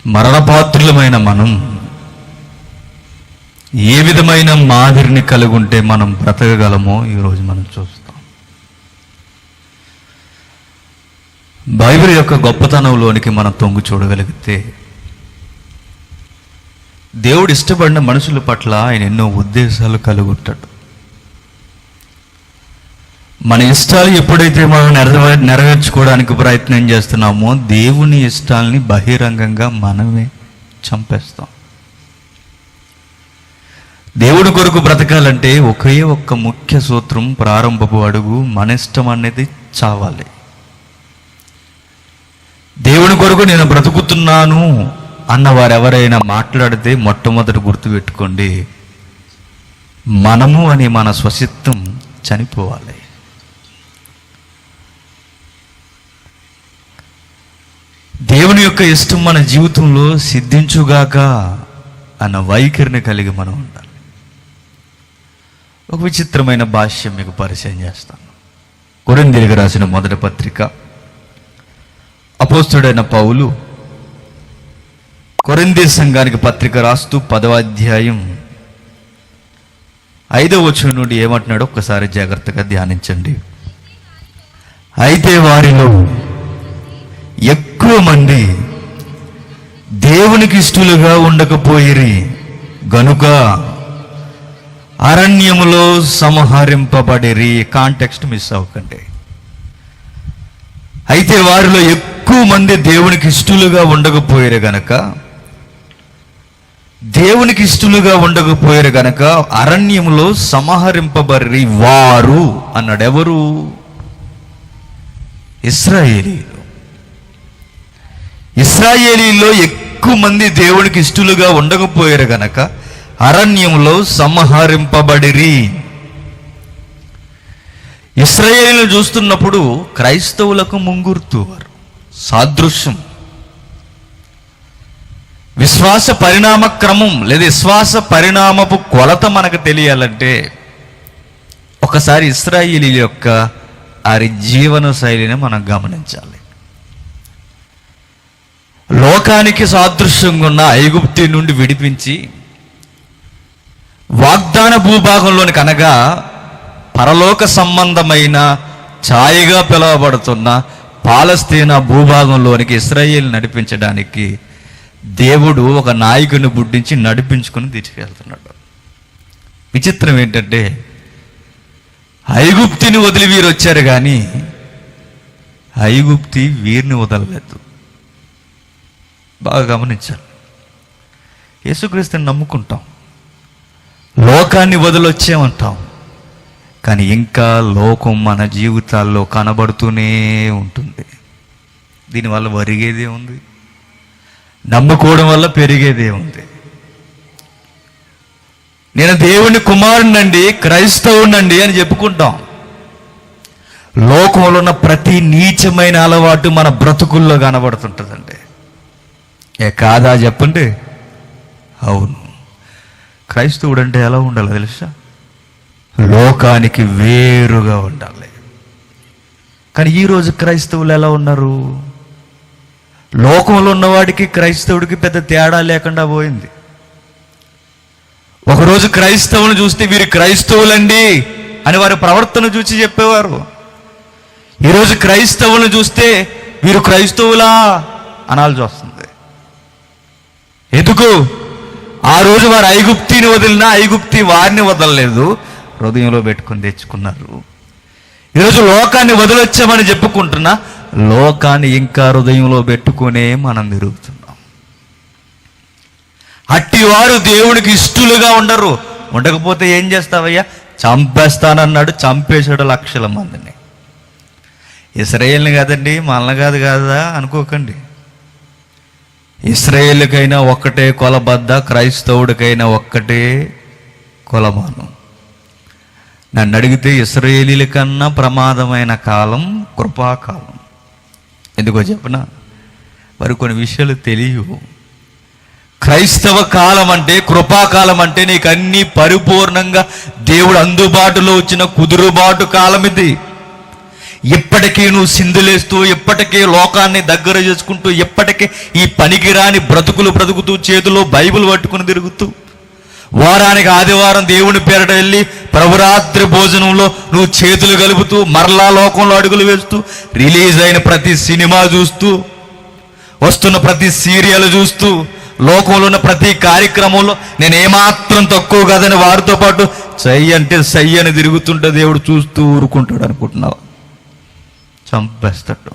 మరణపాత్రులమైన మనం ఏ విధమైన మాదిరిని కలిగి ఉంటే మనం బ్రతకగలమో ఈరోజు మనం చూస్తాం. బైబిల్ యొక్క గొప్పతనంలోనికి మనం తొంగి చూడగలిగితే, దేవుడు ఇష్టపడిన మనుషుల పట్ల ఆయన ఎన్నో ఉద్దేశాలు కలిగి ఉంటాడు. మన ఇష్టాలు ఎప్పుడైతే మనం నెరవేర్చుకోవడానికి ప్రయత్నం చేస్తున్నామో, దేవుని ఇష్టాలని బహిరంగంగా మనమే చంపేస్తాం. దేవుడి కొరకు బ్రతకాలంటే ఒకే ఒక్క ముఖ్య సూత్రం, ప్రారంభపు అడుగు, మన ఇష్టం అనేది చావాలి. దేవుని కొరకు నేను బ్రతుకుతున్నాను అన్నవారు ఎవరైనా మాట్లాడితే మొట్టమొదటి గుర్తుపెట్టుకోండి, మనము అని మన స్వసిత్తం చనిపోవాలి. దేవుని యొక్క ఇష్టం మన జీవితంలో సిద్ధించుగాక అన్న వైఖరిని కలిగి మనం ఉండాలి. ఒక విచిత్రమైన భాష్యం మీకు పరిచయం చేస్తాను. కొరింథీయులకు రాసిన మొదటి పత్రిక, అపోస్తలుడైన పౌలు కొరింథీ సంఘానికి పత్రిక రాస్తూ 10వ అధ్యాయం 5వ వచనం నుండి ఏమంటున్నాడో ఒక్కసారి జాగ్రత్తగా ధ్యానించండి. అయితే వారిలో ఎక్కువ మంది దేవునికి ఇష్టలుగా ఉండకపోయిరి గనుక అరణ్యములో సంహరింపబడిరి. కాంటెక్స్ట్ మిస్ అవ్వకండి. అయితే వారిలో ఎక్కువ మంది దేవునికి ఇష్టలుగా ఉండకపోయారు గనక, దేవునికి ఇష్టలుగా ఉండకపోయారు గనక అరణ్యములో సంహరింపబడిరి. వారు అన్నాడు. ఎవరు? ఇశ్రాయేలీయులు. ఇశ్రాయేలీలో ఎక్కువ మంది దేవునికి ఇష్టలుగా ఉండకపోయారు గనక అరణ్యంలో సంహరింపబడిరి. ఇశ్రాయేలీలను చూస్తున్నప్పుడు క్రైస్తవులకు ముంగుర్తు, సాదృశ్యం, విశ్వాస పరిణామ క్రమం లేదా విశ్వాస పరిణామపు కొలత మనకు తెలియాలంటే ఒకసారి ఇశ్రాయేలీల యొక్క వారి జీవన శైలిని మనం గమనించాలి. లోకానికి సాదృశ్యంగా ఉన్న ఐగుప్తు నుండి విడిపించి వాగ్దాన భూభాగంలోనికి, అనగా పరలోక సంబంధమైన ఛాయగా పిలువబడుతున్న పాలస్తీనా భూభాగంలోనికి ఇశ్రాయేలు నడిపించడానికి దేవుడు ఒక నాయకుని బుడ్డించి నడిపించుకుని తీసుకెళ్తున్నాడు. విచిత్రం ఏంటంటే, ఐగుప్తిని వదిలి వీరు వచ్చారు కానీ ఐగుప్తి వీరిని వదలలేదు. బాగా గమనించాలి. యేసుక్రీస్తుని నమ్ముకుంటాం, లోకాన్ని వదిలొచ్చామంటాం, కానీ ఇంకా లోకం మన జీవితాల్లో కనబడుతూనే ఉంటుంది. దీనివల్ల ఒరిగేదే ఉంది, నమ్ముకోవడం వల్ల పెరిగేదే ఉంది. నేను దేవుని కుమారునండి, క్రైస్తవునండి అని చెప్పుకుంటాం. లోకంలో ఉన్న ప్రతి నీచమైన అలవాటు మన బ్రతుకుల్లో కనబడుతుంటుందండి. కాదా చెప్పండి? అవును. క్రైస్తవుడు అంటే ఎలా ఉండాలి తెలుసా? లోకానికి వేరుగా ఉండాలి. కానీ ఈరోజు క్రైస్తవులు ఎలా ఉన్నారు? లోకంలో ఉన్నవాడికి క్రైస్తవుడికి పెద్ద తేడా లేకుండా పోయింది. ఒకరోజు క్రైస్తవులను చూస్తే వీరు క్రైస్తవులండి అని వారి ప్రవర్తన చూసి చెప్పేవారు. ఈరోజు క్రైస్తవులను చూస్తే వీరు క్రైస్తవులా అనాల్సి వస్తుంది. ఎందుకు? ఆ రోజు వారు ఐగుప్తిని వదిలినా ఐగుప్తి వారిని వదలలేదు, హృదయంలో పెట్టుకొని తెచ్చుకున్నారు. ఈరోజు లోకాన్ని వదిలొచ్చామని చెప్పుకుంటున్నా లోకాన్ని ఇంకా హృదయంలో పెట్టుకునే మనం తిరుగుతున్నాం. అట్టివారు దేవునికి ఇష్టలుగా ఉండరు. ఉండకపోతే ఏం చేస్తావయ్యా? చంపేస్తానన్నాడు, చంపేశాడు లక్షల మందిని. ఇశ్రాయేల్ని కాదండి, మనల్ని కాదు కదా అనుకోకండి. ఇశ్రాయేలుకైనా ఒక్కటే కొలబద్ద, క్రైస్తవుడికైనా ఒక్కటే కొలమానం. నన్ను అడిగితే ఇశ్రాయేలీల కన్నా ప్రమాదమైన కాలం కృపాకాలం. ఎందుకో చెప్పనా? మరి కొన్ని విషయాలు తెలియవు. క్రైస్తవ కాలం అంటే, కృపాకాలం అంటే నీకు అన్నీ పరిపూర్ణంగా దేవుడు అందుబాటులో వచ్చిన కుదురుబాటు కాలం ఇది. ఇప్పటికీ నువ్వు సింధులేస్తూ, ఇప్పటికీ లోకాన్ని దగ్గర చేసుకుంటూ, ఇప్పటికీ ఈ పనికిరాని బ్రతుకుతూ, చేతిలో బైబిల్ పట్టుకుని తిరుగుతూ, వారానికి ఆదివారం దేవుని పేరట వెళ్ళి ప్రభురాత్రి భోజనంలో నువ్వు చేతులు కలుపుతూ, మరలా లోకంలో అడుగులు వేస్తూ, రిలీజ్ అయిన ప్రతి సినిమా చూస్తూ, వస్తున్న ప్రతి సీరియల్ చూస్తూ, లోకంలో ఉన్న ప్రతి కార్యక్రమంలో నేను ఏమాత్రం తక్కువ కాదని వారితో పాటు చెయ్యి అంటే సయ్యి అని తిరుగుతుంటే దేవుడు చూస్తూ ఊరుకుంటాడు అనుకుంటున్నావా? చంపేస్తాడు.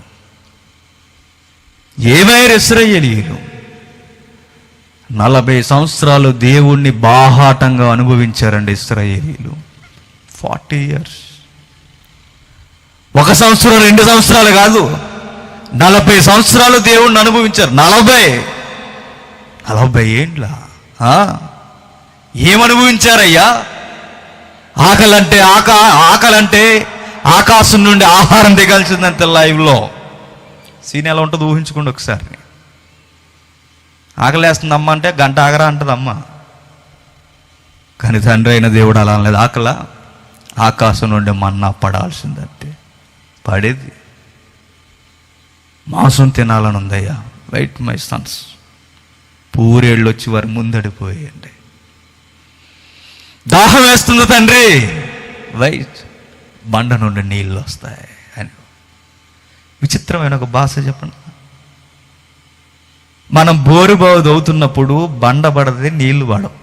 ఏమైనా ఇశ్రాయేలీయులు 40 సంవత్సరాలు దేవుణ్ణి బాహాటంగా అనుభవించారండి ఇశ్రాయేలీయులు. 40 years. 1 సంవత్సరం 2 సంవత్సరాలు కాదు, 40 సంవత్సరాలు దేవుణ్ణి అనుభవించారు. 40 ఏండ్ల ఏమనుభవించారయ్యా? ఆకలంటే ఆకాశం నుండి ఆహారం దిగాల్సిందంతే. లైవ్లో సీన్ ఎలా ఉంటుందో ఊహించుకోండి ఒకసారి. ఆకలేస్తుందమ్మ అంటే గంట ఆగరా అంటది అమ్మ. కానీ తండ్రి అయిన దేవుడు అలా అనలేదు. ఆకాశం నుండి మన్నా పడాల్సిందంతే. పడేది. మాంసం తినాలని ఉందయ్యా, వెయిట్ మై సన్స్. పూరేళ్ళు వచ్చి వారి ముందడిపోయండి. దాహం వేస్తుంది తండ్రి, వెయిట్, బండ నుండి నీళ్ళు వస్తాయి అని. విచిత్రమైన ఒక భాష చెప్పండి. మనం బోరుబావు దవ్వుతున్నప్పుడు బండ పడది, నీళ్లు పడవు.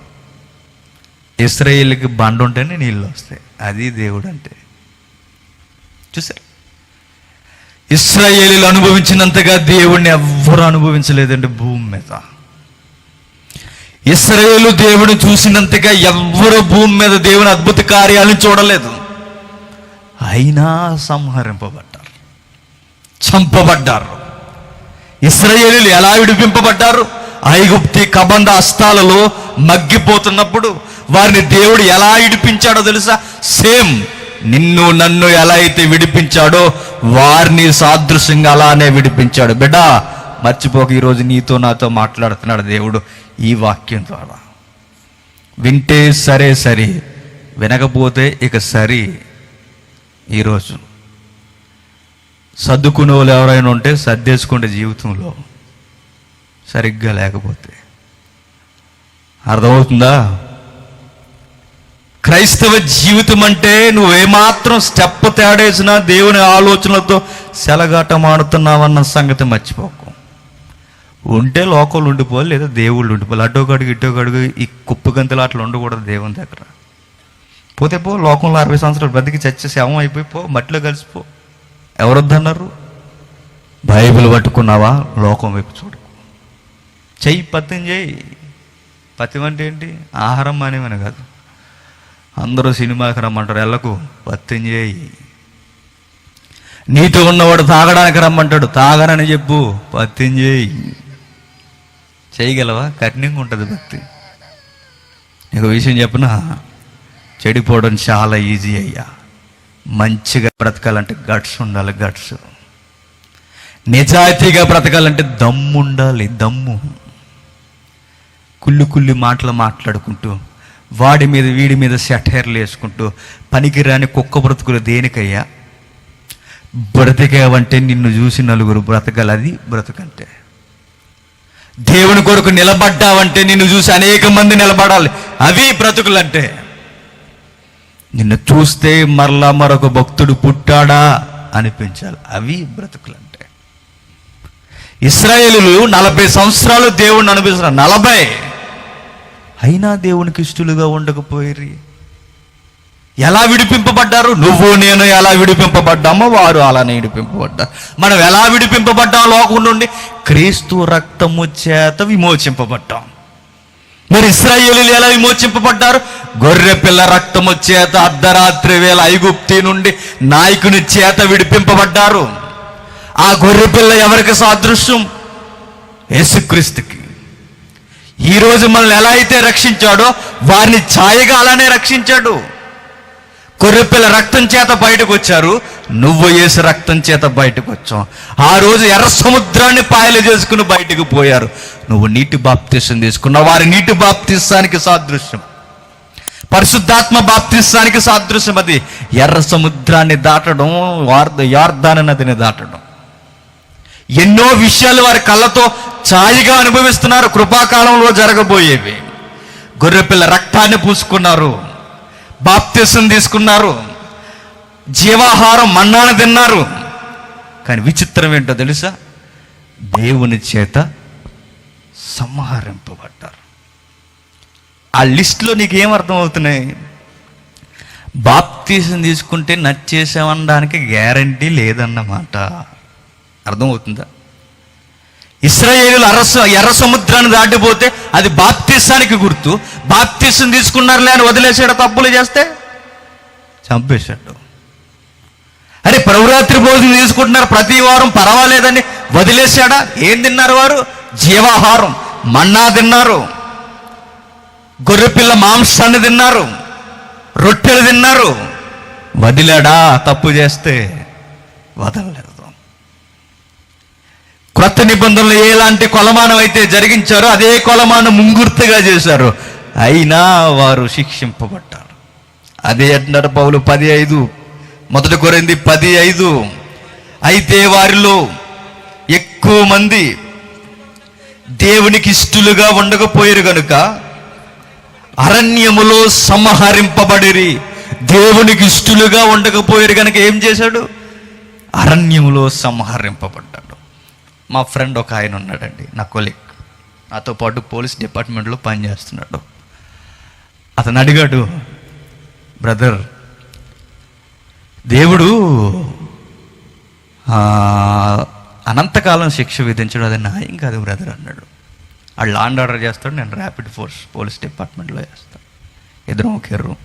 ఇశ్రాయేలుకి బండ ఉంటేనే నీళ్ళు వస్తాయి. అది దేవుడు అంటే. చూసారు, ఇశ్రాయేలీలు అనుభవించినంతగా దేవుణ్ణి ఎవ్వరూ అనుభవించలేదండి భూమి మీద. ఇశ్రాయేలు దేవుని చూసినంతగా ఎవ్వరూ భూమి మీద దేవుని అద్భుత కార్యాలను చూడలేదు. అయినా సంహరింపబడ్డారు, చంపబడ్డారు. ఇశ్రాయేలీలు ఎలా విడిపింపబడ్డారు? ఐగుప్తి కబంధ హస్తాలలో మగ్గిపోతున్నప్పుడు వారిని దేవుడు ఎలా విడిపించాడో తెలుసా? సేమ్ నిన్ను నన్ను ఎలా అయితే విడిపించాడో వారిని సాదృశ్యంగా అలానే విడిపించాడు. బిడ్డ మర్చిపోక, ఈరోజు నీతో నాతో మాట్లాడుతున్నాడు దేవుడు ఈ వాక్యం ద్వారా. వింటే సరే, వినకపోతే ఇక సరి. ఈరోజు సర్దుకునే వాళ్ళు ఎవరైనా ఉంటే సర్దేసుకుంటే జీవితంలో, సరిగ్గా లేకపోతే. అర్థమవుతుందా? క్రైస్తవ జీవితం అంటే నువ్వేమాత్రం స్టెప్ తేడేసినా దేవుని ఆలోచనలతో సెలగాటమాడుతున్నావన్న సంగతి మర్చిపోకు. ఉంటే లోకంలో ఉండిపోవాలి, లేదా దేవుళ్ళు ఉండిపోవాలి. అడ్డోకడుగు ఇట్టోకడుగు ఈ కుప్పు గంతులు అట్లా ఉండకూడదు దేవుని దగ్గర. పోతే పో, లోకంలో 60 సంవత్సరాలు బతికి చచ్చి శవం అయిపోయి పో, మట్టిలో కలిసిపో. ఎవరొద్దన్నారు? బైబిల్ పట్టుకున్నావా? లోకం వైపు చూడు. చెయ్యి పత్యం చేయి. పత్యం అంటే ఏంటి? ఆహారం మానేమని కాదు. అందరూ సినిమాకి రమ్మంటారు, ఎల్లకు పత్యం చేయి. నీతో ఉన్నవాడు తాగడానికి రమ్మంటాడు, తాగనని చెప్పు, పత్యం చేయి. చేయగలవా? కఠినంగా ఉంటుంది భక్తి. నీకు విషయం చెప్పిన, చెడిపోవడం చాలా ఈజీ అయ్యా. మంచిగా బ్రతకాలంటే గట్స్ ఉండాలి. గట్స్. నిజాయితీగా బ్రతకాలంటే దమ్ము ఉండాలి. దమ్ము. కుళ్ళి మాటలు మాట్లాడుకుంటూ, వాడి మీద వీడి మీద సెటైర్లు వేసుకుంటూ, పనికిరాని కుక్క బ్రతుకులు దేనికయ్యా? బ్రతికావంటే నిన్ను చూసి నలుగురు బ్రతకాలి. అది బ్రతుకంటే. దేవుని కొరకు నిలబడ్డావంటే నిన్ను చూసి అనేక మంది నిలబడాలి. అవి బ్రతుకులంటే. నిన్ను చూస్తే మరలా మరొక భక్తుడు పుట్టాడా అనిపించాలి. అవి బ్రతుకులంటే. ఇశ్రాయేలీయులు 40 సంవత్సరాలు దేవుణ్ణి అనిపిస్తున్నారు. 40 అయినా దేవునికి ఇష్టలుగా ఉండకపోయి ఎలా విడిపింపబడ్డారు? నువ్వు నేను ఎలా విడిపింపబడ్డామో వారు అలానే విడిపింపబడ్డారు. మనం ఎలా విడిపింపబడ్డాం? లోకం నుండి క్రీస్తు రక్తము చేత విమోచింపబడ్డాం. మరి ఇశ్రాయేలీయులు ఎలా విమోచింపబడ్డారు? గొర్రె పిల్ల రక్తము చేత అర్ధరాత్రి వేళ ఐగుప్తి నుండి నాయకుని చేత విడిపింపబడ్డారు. ఆ గొర్రె పిల్ల ఎవరికి సాదృశ్యం? యేసుక్రీస్తుకి. ఈరోజు మనల్ని ఎలా అయితే రక్షించాడో వారిని ఛాయగా అలానే రక్షించాడు. గొర్రెపిల్ల రక్తం చేత బయటకు వచ్చారు, నువ్వు యేసు రక్తం చేత బయటకు వచ్చావు. ఆ రోజు ఎర్ర సముద్రాన్ని పాయలు చేసుకుని బయటకు పోయారు. నువ్వు నీటి బాప్తిసం తీసుకున్నావు. వారి నీటి బాప్తిసానికి సాదృశ్యం. పరిశుద్ధాత్మ బాప్తిస్తానికి సాదృశ్యం అది. ఎర్ర సముద్రాన్ని దాటడం, యార్దాను నదిని దాటడం. ఎన్నో విషయాలు వారి కళ్ళతో ఛాయిగా అనుభవిస్తున్నారు. కృపాకాలంలో జరగబోయేవి. గొర్రెపిల్ల రక్తాన్ని పూసుకున్నారు, బాప్తిసం తీసుకున్నారు, జీవాహారం మన్నాను తిన్నారు. కానీ విచిత్రం ఏంటో తెలుసా? దేవుని చేత సంహరింపబడ్డారు. ఆ లిస్టులో నీకేం అర్థమవుతున్నాయి? బాప్తిసం తీసుకుంటే నచ్చేసామనడానికి గ్యారంటీ లేదన్నమాట. అర్థమవుతుందా? ఇశ్రాయేలీయులు ఎర్ర సముద్రాన్ని దాటిపోతే అది బాప్తిసానికి గుర్తు. బాప్తిసం తీసుకున్నారులే అని వదిలేసాడు. తప్పులు చేస్తే చంపేశాడు. అరే ప్రభురాత్రి భోజనం తీసుకుంటున్నారు ప్రతి వారం, పర్వాలేదని వదిలేశాడా? ఏం తిన్నారు వారు? జీవాహారం మన్నా తిన్నారు, గొర్రెపిల్ల మాంసాన్ని తిన్నారు, రొట్టెలు తిన్నారు. వదిలాడా? తప్పు చేస్తే వదలలేదు. క్రొత్త నిబంధనలు ఎలాంటి కొలమానం అయితే జరిగించారో అదే కొలమానం ముంగుర్తుగా చేశారు. అయినా వారు శిక్షింపబడ్డారు. అదే అంటున్నారు పౌలు 10:5, 1 కొరింథీ 10:5. అయితే వారిలో ఎక్కువ మంది దేవునికి ఇష్టలుగా ఉండకపోయారు గనుక అరణ్యములో సంహరింపబడిరి. దేవునికి ఇష్టలుగా ఉండకపోయారు కనుక ఏం చేశాడు? అరణ్యములో సంహరింపబడ్డాడు. మా ఫ్రెండ్ ఒక ఆయన ఉన్నాడండి, నా కొలీగ్, నాతో పాటు పోలీస్ డిపార్ట్మెంట్లో పనిచేస్తున్నాడు. అతను అడిగాడు, బ్రదర్, దేవుడు అనంతకాలం శిక్ష విధించడం అది న్యాయం కాదు బ్రదర్ అన్నాడు. ఆ లా అండ్ ఆర్డర్ చేస్తాడు, నేను ర్యాపిడ్ ఫోర్స్ పోలీస్ డిపార్ట్మెంట్లో చేస్తాను. ఇద్దరం ఒకే రూమ్.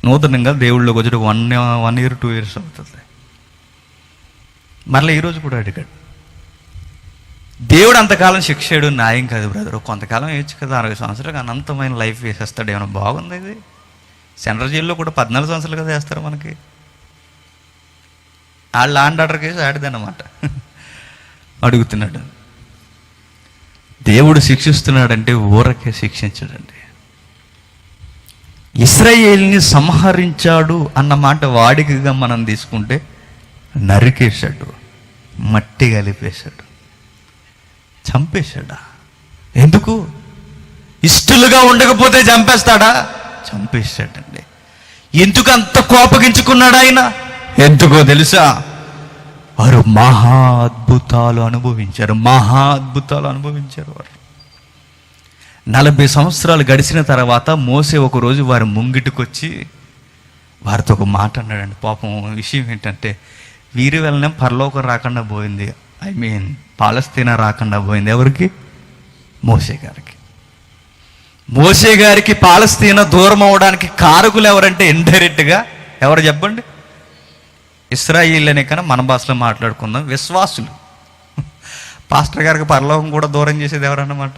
నూతనంగా దేవుళ్ళకి వచ్చి 1 year 2 years అవుతుంది. మరలా ఈరోజు కూడా అడిగాడు, దేవుడు అంతకాలం శిక్షాడు న్యాయం కాదు బ్రదర్, కొంతకాలం వేయచ్చు కదా, 60 సంవత్సరాలకు అనంతమైన లైఫ్ వేసేస్తాడు, ఏమైనా బాగుంది ఇది? సెంట్రల్ జైల్లో కూడా 14 సంవత్సరాలు కదా వేస్తారు మనకి. ఆ లా అండ్ ఆర్డర్ కేసు ఆడిదన్నమాట. అడుగుతున్నాడు, దేవుడు శిక్షిస్తున్నాడంటే ఊరకే శిక్షించాడండి. ఇశ్రాయేలుని సంహరించాడు అన్న మాట వాడికగా మనం తీసుకుంటే నరికేశాడు, మట్టి కలిపేశాడు, చంపేశాడా? ఎందుకు? ఇష్టలుగా ఉండకపోతే చంపేస్తాడా? చంపేశాడండి. ఎందుకు అంత కోపగించుకున్నాడు ఆయన? ఎందుకో తెలుసా? వారు మహా అద్భుతాలు అనుభవించారు. వారు 40 సంవత్సరాలు గడిచిన తర్వాత మోసే ఒకరోజు వారి ముంగిటికి వచ్చి వారితో ఒక మాట అన్నాడండి. పాపం విషయం ఏంటంటే, వీరి వల్లనే పరలోకం రాకుండా పోయింది, పాలస్తీనా రాకుండా పోయింది. ఎవరికి? మోసే గారికి. మోసే గారికి పాలస్తీనా దూరం అవడానికి కారకులు ఎవరంటే ఇండైరెక్ట్గా ఎవరు చెప్పండి? ఇశ్రాయేల్ అనే కన్నా మన భాషలో మాట్లాడుకుందాం, విశ్వాసులు. పాస్టర్ గారికి పరలోకం కూడా దూరం చేసేది ఎవరన్నమాట?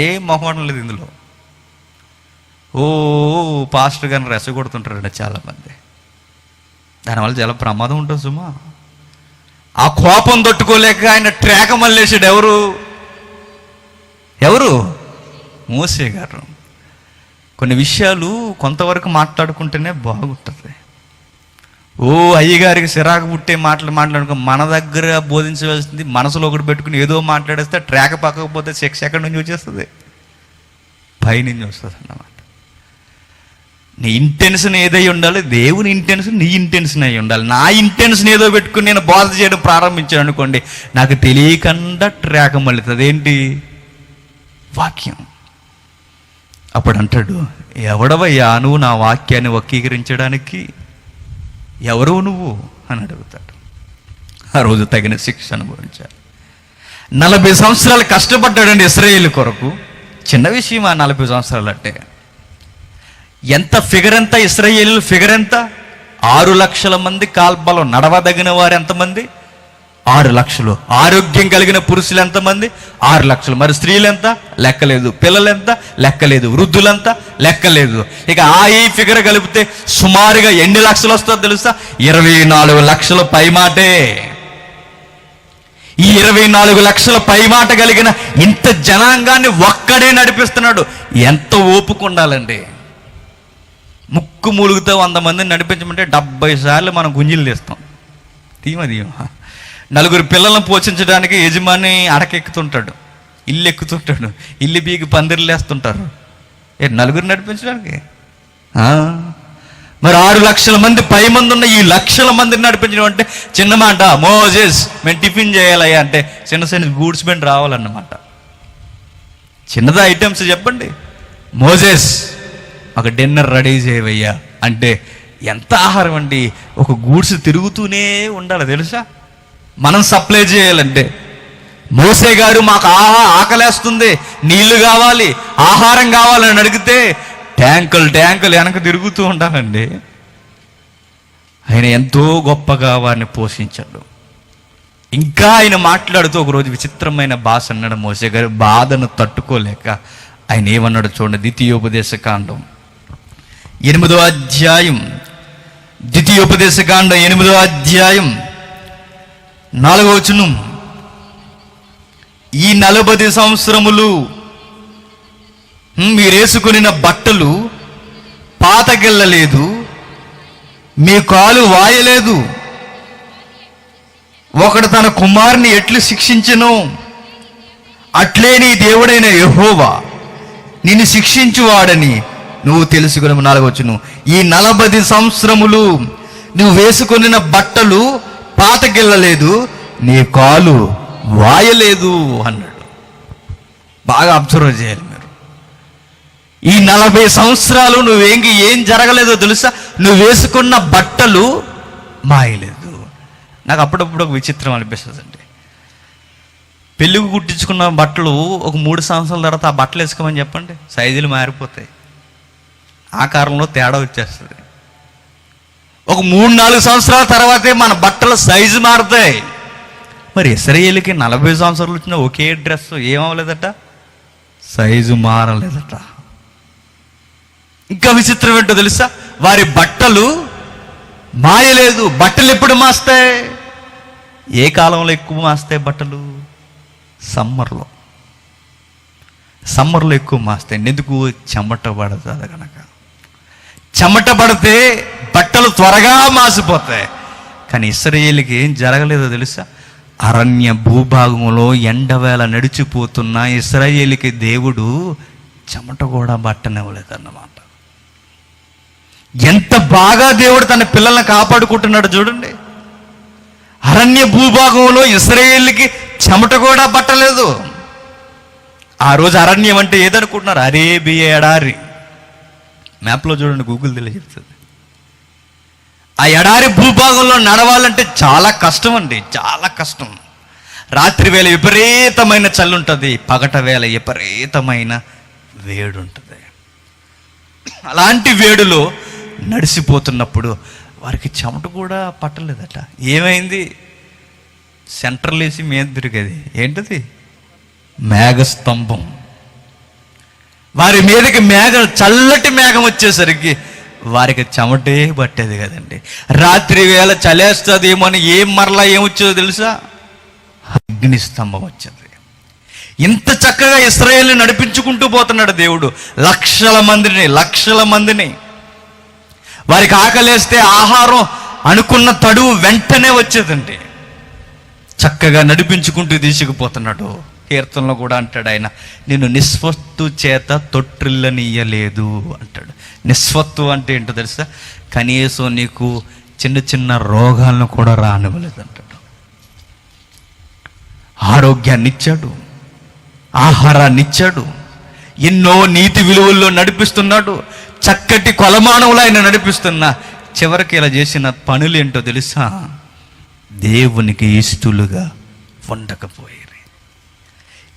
ఏం మొహమాటం లేదు ఇందులో. పాస్టర్ గారిని రెచ్చగొడుతుంటారండి చాలామంది. దానివల్ల చాలా ప్రమాదం ఉంటుంది సుమా. ఆ కోపం తట్టుకోలేక ఆయన ట్రాక మళ్ళేసాడు. ఎవరు? మోసే గారు. కొన్ని విషయాలు కొంతవరకు మాట్లాడుకుంటేనే బాగుంటుంది. అయ్యగారికి సిరాకు పుట్టే మాట్లాడుకో, మన దగ్గర బోధించవలసింది మనసులో ఒకటి పెట్టుకుని ఏదో మాట్లాడేస్తే ట్రాక్ పక్కకపోతే శిక్ష ఎక్కడి నుంచి వచ్చేస్తుంది? పైనుంచి వస్తుంది అన్నమాట. నీ ఇంటెన్షన్ ఏదై ఉండాలి, దేవుని ఇంటెన్షన్ నీ ఇంటెన్షన్ అయి ఉండాలి. నా ఇంటెన్షన్ ఏదో పెట్టుకుని నేను బోధ చేయడం ప్రారంభించాను అనుకోండి, నాకు తెలియకుండా ట్రాక్ మళ్ళీ ఏంటి? వాక్యం. అప్పుడు అంటాడు, ఎవడవయ్యా నువ్వు నా వాక్యాన్ని వక్రీకరించడానికి? ఎవరు నువ్వు అని అడుగుతాడు. ఆ రోజు తగిన శిక్ష అనుభవించాడు. 40 సంవత్సరాలు కష్టపడ్డాడండి ఇశ్రాయేలు కొరకు. చిన్న విషయం ఆ 40 సంవత్సరాలు అంటే. ఎంత ఫిగర్ ఎంత? ఇశ్రాయేలు ఫిగర్ ఎంత? 6 లక్షల మంది కాల్బలం. నడవదగిన వారు ఎంతమంది? 6 లక్షలు. ఆరోగ్యం కలిగిన పురుషులు ఎంతమంది? 6 లక్షలు. మరి స్త్రీలు ఎంత? లెక్కలేదు. పిల్లలు ఎంత? లెక్కలేదు. వృద్ధులంతా లెక్కలేదు. ఇక ఈ ఫిగర్ కలిపితే సుమారుగా ఎన్ని లక్షలు వస్తుందో తెలుసా? 24 లక్షల పైమాటే. ఈ 24 లక్షల పైమాట కలిగిన ఇంత జనాంగాన్ని ఒక్కడే నడిపిస్తున్నాడు. ఎంత ఓపిక ఉండాలండి. ముక్కు మూలుగుతో 100 మందిని నడిపించమంటే 70 సార్లు మనం గుంజీలు తీస్తాం. తీమ 4 పిల్లలను పోషించడానికి యజమాని అడకెక్కుతుంటాడు, ఇల్లు ఎక్కుతుంటాడు, ఇల్లు బీగి పందిర్లు వేస్తుంటారు. 4 నడిపించడానికి మరి 6 లక్షల మంది పై మంది ఉన్న ఈ లక్షల మందిని నడిపించడం అంటే చిన్న మాట. మోజెస్ మేము టిఫిన్ చేయాలయ్యా అంటే చిన్న గూడ్స్ బండి రావాలన్నమాట. చిన్నదా ఐటమ్స్ చెప్పండి. మోజెస్ ఒక డిన్నర్ రెడీ చేయవయ్యా అంటే ఎంత ఆహారం అండి. ఒక గూడ్స్ తిరుగుతూనే ఉండాలి తెలుసా. మనం సప్లై చేయాలంటే మోసే గారు మాకు ఆకలేస్తుంది, నీళ్లు కావాలి, ఆహారం కావాలని అడిగితే ట్యాంకులు వెనక తిరుగుతూ ఉండాలండి. ఆయన ఎంతో గొప్పగా వారిని పోషించాడు. ఇంకా ఆయన మాట్లాడుతూ ఒకరోజు విచిత్రమైన భాష అన్నాడు. మోసే గారి బాధను తట్టుకోలేక ఆయన ఏమన్నాడు చూడండి. ద్వితీయోపదేశకాండం 8వ అధ్యాయం, ద్వితీయోపదేశకాండం 8వ అధ్యాయం 4వ వచనం. ఈ 40 సంవత్సరములు మీరేసుకుని బట్టలు పాతగిల్లలేదు, మీ కాలు వాయలేదు. ఒకడు తన కుమారుని ఎట్లు శిక్షించెనో అట్లే నీ దేవుడైన యెహోవా నిన్ను శిక్షించువాడని నువ్వు తెలుసుకుని. 4వ వచనం. ఈ 40 సంవత్సరములు నువ్వు వేసుకున్న బట్టలు పాతగిల్లలేదు, నీ కాలు వాయలేదు అన్నాడు. బాగా అబ్జర్వ్ చేయాలి మీరు. ఈ 40 సంవత్సరాలు ఏం జరగలేదో తెలుసా. నువ్వు వేసుకున్న బట్టలు మాయలేదు. నాకు అప్పుడప్పుడు ఒక విచిత్రం అనిపిస్తుంది అండి. పెళ్ళికి కుట్టించుకున్న బట్టలు ఒక 3 సంవత్సరాల తర్వాత ఆ బట్టలు వేసుకోమని చెప్పండి, సైజులు మారిపోతాయి, ఆకారంలో తేడా వచ్చేస్తుంది. ఒక 3-4 సంవత్సరాల తర్వాతే మన బట్టల సైజు మారుతాయి. మరి ఇశ్రాయేలుకి 40 సంవత్సరాలు వచ్చిన ఒకే డ్రెస్ ఏమవ్వలేదట, సైజు మారలేదట. ఇంకా విచిత్రం ఏంటో తెలుసా, వారి బట్టలు మాయలేదు. బట్టలు ఎప్పుడు మాస్తాయి? ఏ కాలంలో ఎక్కువ మాస్తాయి బట్టలు? సమ్మర్లో ఎక్కువ మాస్తాయి. ఎందుకు? చెమట పడుతుంది కనుక. చెమట పడితే బట్టలు త్వరగా మాసిపోతాయి. కానీ ఇశ్రాయేలుకి ఏం జరగలేదో తెలుసా. అరణ్య భూభాగంలో ఎండవేళ నడిచిపోతున్న ఇశ్రాయేలుకి దేవుడు చెమట కూడా బట్టనివ్వలేదన్నమాట. ఎంత బాగా దేవుడు తన పిల్లల్ని కాపాడుకుంటున్నాడు చూడండి. అరణ్య భూభాగంలో ఇశ్రాయేలుకి చెమట కూడా పట్టలేదు. ఆ రోజు అరణ్యం అంటే ఏదనుకుంటున్నారు? అరేబియా ఎడారి. మ్యాప్లో చూడండి, గూగుల్ తెలియజేస్తుంది. ఆ ఎడారి భూభాగంలో నడవాలంటే చాలా కష్టం అండి, చాలా కష్టం. రాత్రి వేళ విపరీతమైన చలి ఉంటుంది, పగట వేళ విపరీతమైన వేడి ఉంటుంది. అలాంటి వేడిలో నడిచిపోతున్నప్పుడు వారికి చెమట కూడా పట్టలేదట. ఏమైంది? సెంట్రల్ వేసి మీద తిరిగేది ఏంటది? మేఘస్తంభం. వారి మీదకి చల్లటి మేఘం వచ్చేసరికి వారికి చెమటే పట్టేది కదండి. రాత్రి వేళ చలేస్తుందేమో అని మరలా ఏమొచ్చేదో తెలుసా? అగ్నిస్తంభం వచ్చేది. ఇంత చక్కగా ఇశ్రాయేలుని నడిపించుకుంటూ పోతున్నాడు దేవుడు. లక్షల మందిని వారికి ఆకలేస్తే ఆహారం అనుకున్న తడువు వెంటనే వచ్చేదండి. చక్కగా నడిపించుకుంటూ తీసుకుపోతున్నాడు. కీర్తనలో కూడా అంటాడు ఆయన, నేను నిస్వత్తు చేత తొట్టిల్లనియ్యలేదు అంటాడు. నిస్వత్తు అంటే ఏంటో తెలుసా? కనీసం నీకు చిన్న రోగాలను కూడా రానివ్వలేదు అంటాడు. ఆరోగ్యాన్ని ఇచ్చాడు, ఆహారాన్ని ఇచ్చాడు, ఎన్నో నీతి విలువల్లో నడిపిస్తున్నాడు. చక్కటి కొలమానవులు ఆయన నడిపిస్తున్నా చివరికి ఇలా చేసిన పనులు ఏంటో తెలుసా? దేవునికి ఇష్టలుగా ఉండకపోయారు.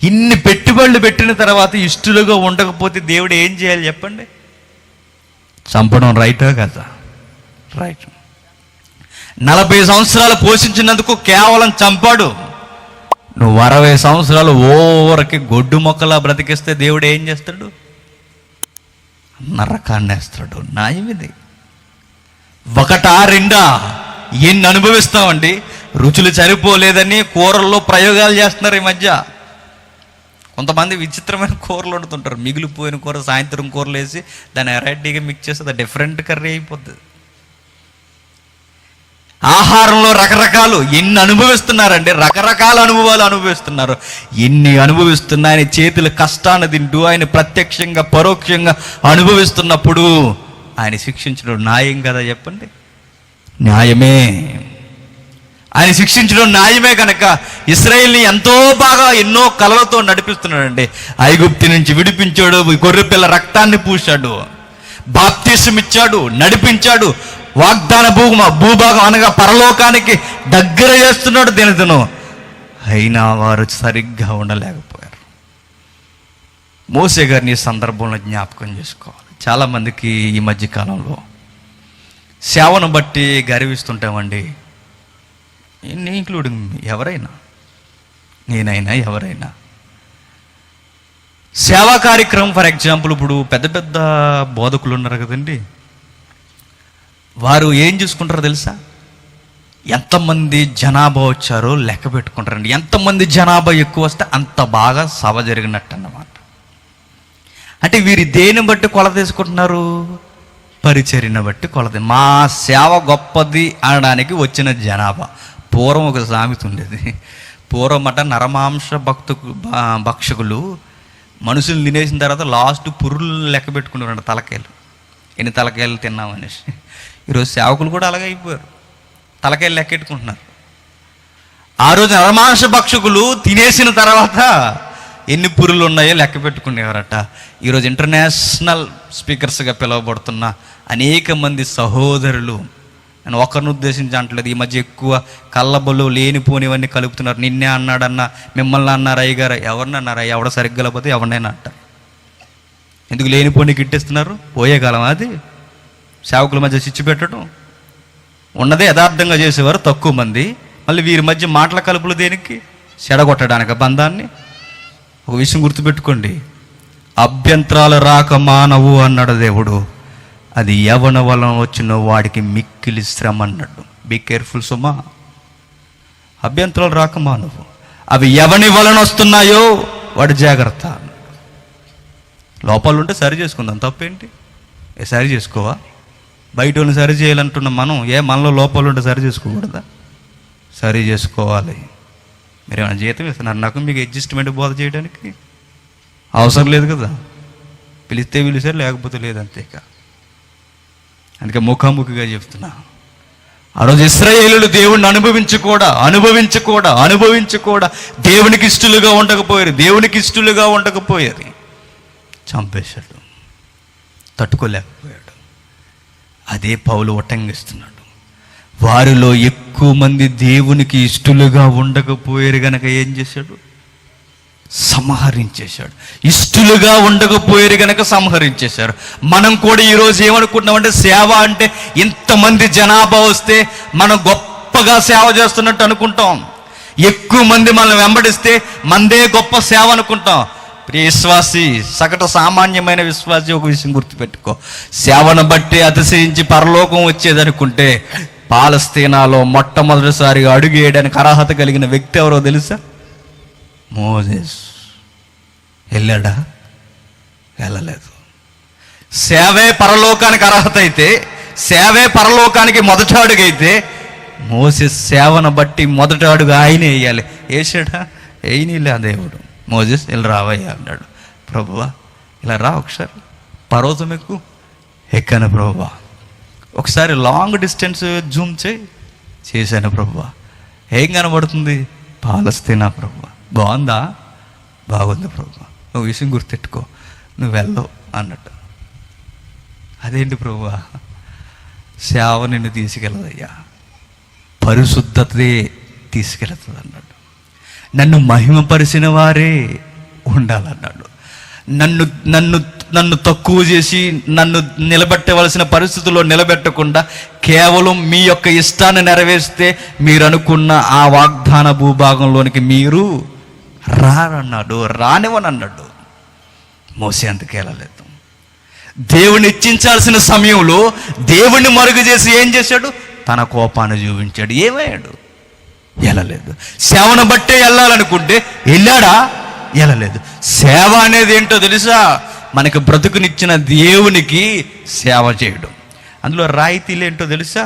ఇన్ని పెట్టుబడులు పెట్టిన తర్వాత ఇష్టలుగా ఉండకపోతే దేవుడు ఏం చేయాలి చెప్పండి? చంపడం. రైటా కదా? రైట్. 40 సంవత్సరాలు పోషించినందుకు కేవలం చంపాడు. నువ్వు 60 సంవత్సరాలు ఓవరకి గొడ్డు మొక్కలా బ్రతికిస్తే దేవుడు ఏం చేస్తాడు? నరకాన్ని వేస్తాడు. న్యాయం ఇది. 1 2 ఎన్ని అనుభవిస్తామండి? రుచులు సరిపోలేదని కూరల్లో ప్రయోగాలు చేస్తున్నారు ఈ మధ్య. కొంతమంది విచిత్రమైన కూరలు వండుతుంటారు. మిగిలిపోయిన కూర సాయంత్రం కూరలు వేసి దాన్ని వెరైటీగా మిక్స్ చేస్తే అది డిఫరెంట్ కర్రీ అయిపోతుంది. ఆహారంలో రకరకాలు ఎన్ని అనుభవిస్తున్నారండి, రకరకాల అనుభవాలు అనుభవిస్తున్నారు. ఎన్ని అనుభవిస్తున్నా ఆయన చేతుల కష్టాన్ని తింటూ ఆయన ప్రత్యక్షంగా పరోక్షంగా అనుభవిస్తున్నప్పుడు ఆయన శిక్షించడం న్యాయం కదా చెప్పండి? న్యాయమే. ఆయన శిక్షించడం న్యాయమే కనుక ఇశ్రాయేల్ని ఎంతో బాగా ఎన్నో కలలతో నడిపిస్తున్నాడండి. ఐగుప్తు నుంచి విడిపించాడు, గొర్రెపిల్ల రక్తాన్ని పూశాడు, బాప్తిసం ఇచ్చాడు, నడిపించాడు, వాగ్దాన భూభాగం అనగా పరలోకానికి దగ్గర చేస్తున్నాడు దినదినం. అయినా వారు సరిగ్గా ఉండలేకపోయారు. మోసే గారిని ఈ సందర్భంలో జ్ఞాపకం చేసుకోవాలి. చాలామందికి ఈ మధ్యకాలంలో సేవను బట్టి గర్విస్తుంటామండి. ఇంక్లూడింగ్ ఎవరైనా, నేనైనా ఎవరైనా. సేవా కార్యక్రమం ఫర్ ఎగ్జాంపుల్, ఇప్పుడు పెద్ద పెద్ద బోధకులు ఉన్నారు కదండి, వారు ఏం చూసుకుంటారో తెలుసా? ఎంతమంది జనాభా వచ్చారో లెక్క పెట్టుకుంటారండి. ఎంతమంది జనాభా ఎక్కువ వస్తే అంత బాగా సభ జరిగినట్టు అన్నమాట. అంటే వీరు దేని బట్టి కొలత తీసుకుంటున్నారు? పరిచర్యను బట్టి కొలత. మా సేవ గొప్పది అనడానికి వచ్చిన జనాభా. పూర్వం ఒక సామెత ఉండేది. పూర్వం అట నరమాంస భక్షకులు మనుషులు తినేసిన తర్వాత లాస్ట్ పురులను లెక్క పెట్టుకుంటారంట, తలకాయలు, ఎన్ని తలకాయలు తిన్నామనేసి. ఈరోజు సేవకులు కూడా అలాగే అయిపోయారు, తలకాయలు లెక్కెట్టుకుంటున్నారు. ఆ రోజు నరమాంస భక్షకులు తినేసిన తర్వాత ఎన్ని పురులు ఉన్నాయో లెక్క పెట్టుకునేవారట. ఈరోజు ఇంటర్నేషనల్ స్పీకర్స్గా పిలువబడుతున్న అనేక మంది సహోదరులు, నేను ఒకరిని ఉద్దేశించి అంటలేదు, ఈ మధ్య ఎక్కువ కళ్ళబొల్లు లేనిపోనివన్నీ కలుపుతున్నారు. నిన్నే అన్నాడన్నా, మిమ్మల్ని అన్నారు, అయ్యగారు ఎవరిని అన్నారా, ఎవడ సరిగ్గా లేకపోతే ఎవరినైనా అంటారు. ఎందుకు లేనిపోని గిట్టేస్తున్నారు? పోయే కాలం అది. సేవకుల మధ్య చిచ్చు పెట్టడం ఉన్నదే యథార్థంగా చేసేవారు తక్కువ మంది, మళ్ళీ వీరి మధ్య మాటల కలుపులు దేనికి? చెడగొట్టడానికి బంధాన్ని. ఒక విషయం గుర్తుపెట్టుకోండి, అభ్యంతరాలు రాక మానవు అన్నాడు దేవుడు, అది యవన వలన వచ్చిన వాడికి మిక్కిలి శ్రమ అన్నాడు. బీ కేర్ఫుల్ సుమా. అభ్యంతరాలు రాక మానవు, అవి ఎవని వలన వస్తున్నాయో వాడు జాగ్రత్త. లోపాలు ఉంటే సరి చేసుకుందాం, తప్పేంటి? సరి చేసుకోవా? బయట వాళ్ళని సరి చేయాలంటున్న మనం మనలో లోపాలు ఉంటే సరి చేసుకోకూడదా? సరి చేసుకోవాలి. మీరు ఏమైనా జీతం ఇస్తున్నారు నాకు? మీకు అడ్జస్ట్మెంట్ బోధ చేయడానికి అవసరం లేదు కదా. పిలిస్తే పిలిచారు, లేకపోతే లేదంతేక. అందుకే ముఖాముఖిగా చెప్తున్నా, ఆ రోజు ఇశ్రాయేలులు దేవుణ్ణి అనుభవించకూడా దేవునికి ఇష్టలుగా ఉండకపోయారు. చంపేశాడు, తట్టుకోలేకపోయాడు. అదే పౌలు ఉటంకిస్తున్నాడు. వారిలో ఎక్కువ మంది దేవునికి ఇష్టలుగా ఉండకపోయారు గనక ఏం చేశాడు? సంహరించేశాడు. ఇష్టలుగా ఉండకపోయారు గనక సంహరించేశారు. మనం కూడా ఈరోజు ఏమనుకుంటున్నామంటే, సేవ అంటే ఇంతమంది జనాభా వస్తే మనం గొప్పగా సేవ చేస్తున్నట్టు అనుకుంటాం. ఎక్కువ మంది మనల్ని వెంబడిస్తే మనదే గొప్ప సేవ అనుకుంటాం. ప్రియ విశ్వాసి, సగటు సామాన్యమైన విశ్వాసి, ఒక విషయం గుర్తుపెట్టుకో, సేవను బట్టి అతిశయించి పరలోకం వచ్చేదనుకుంటే పాలస్తీనాలో మొట్టమొదటిసారిగా అడుగు వేయడానికి అర్హత కలిగిన వ్యక్తి ఎవరో తెలుసా? మోసెస్. వెళ్ళాడా? వెళ్ళలేదు. సేవే పరలోకానికి అర్హత అయితే, సేవే పరలోకానికి మొదటి అడుగు అయితే, మోసెస్ సేవను బట్టి మొదటి అడుగు ఆయనే వేయాలి. వేసాడా? వేయనిలే ఆ దేవుడు. మోసెస్ ఇలా రావయ్యా అన్నాడు. ప్రభువా ఇలా రా, ఒకసారి పర్వతం ఎక్కాను ప్రభువా, ఒకసారి లాంగ్ డిస్టెన్స్ జూమ్ చేశాను ప్రభువా, ఏం కనబడుతుంది? పాలస్తీనా ప్రభువా. బాగుందా? బాగుంది ప్రభువా. నువ్వు విషయం గుర్తెట్టుకో, నువ్వు వెళ్ళవు అన్నట్టు. అదేంటి ప్రభువా? సేవ నిన్ను తీసుకెళ్ళదయ్యా, పరిశుద్ధతే తీసుకెళ్తుంది అన్నాడు. నన్ను మహిమపరిచిన వారే ఉండాలన్నాడు. నన్ను తక్కువ చేసి నన్ను నిలబెట్టవలసిన పరిస్థితుల్లో నిలబెట్టకుండా కేవలం మీ యొక్క ఇష్టాన్ని నెరవేర్స్తే మీరు అనుకున్న ఆ వాగ్దాన భూభాగంలోనికి మీరు రారన్నాడు, రానివ్వనన్నాడు. మోసే అందుకు వెళ్ళలేదు. దేవుని ఇచ్చించాల్సిన సమయంలో దేవుణ్ణి మరుగు చేసి ఏం చేశాడు? తన కోపాన్ని చూపించాడు. ఏమయ్యాడు? వెళ్ళలేదు. సేవను బట్టే వెళ్ళాలనుకుంటే వెళ్ళాడా? వెళ్ళలేదు. సేవ అనేది ఏంటో తెలుసా? మనకు బ్రతుకునిచ్చిన దేవునికి సేవ చేయడం. అందులో రాయితీలు ఏంటో తెలుసా?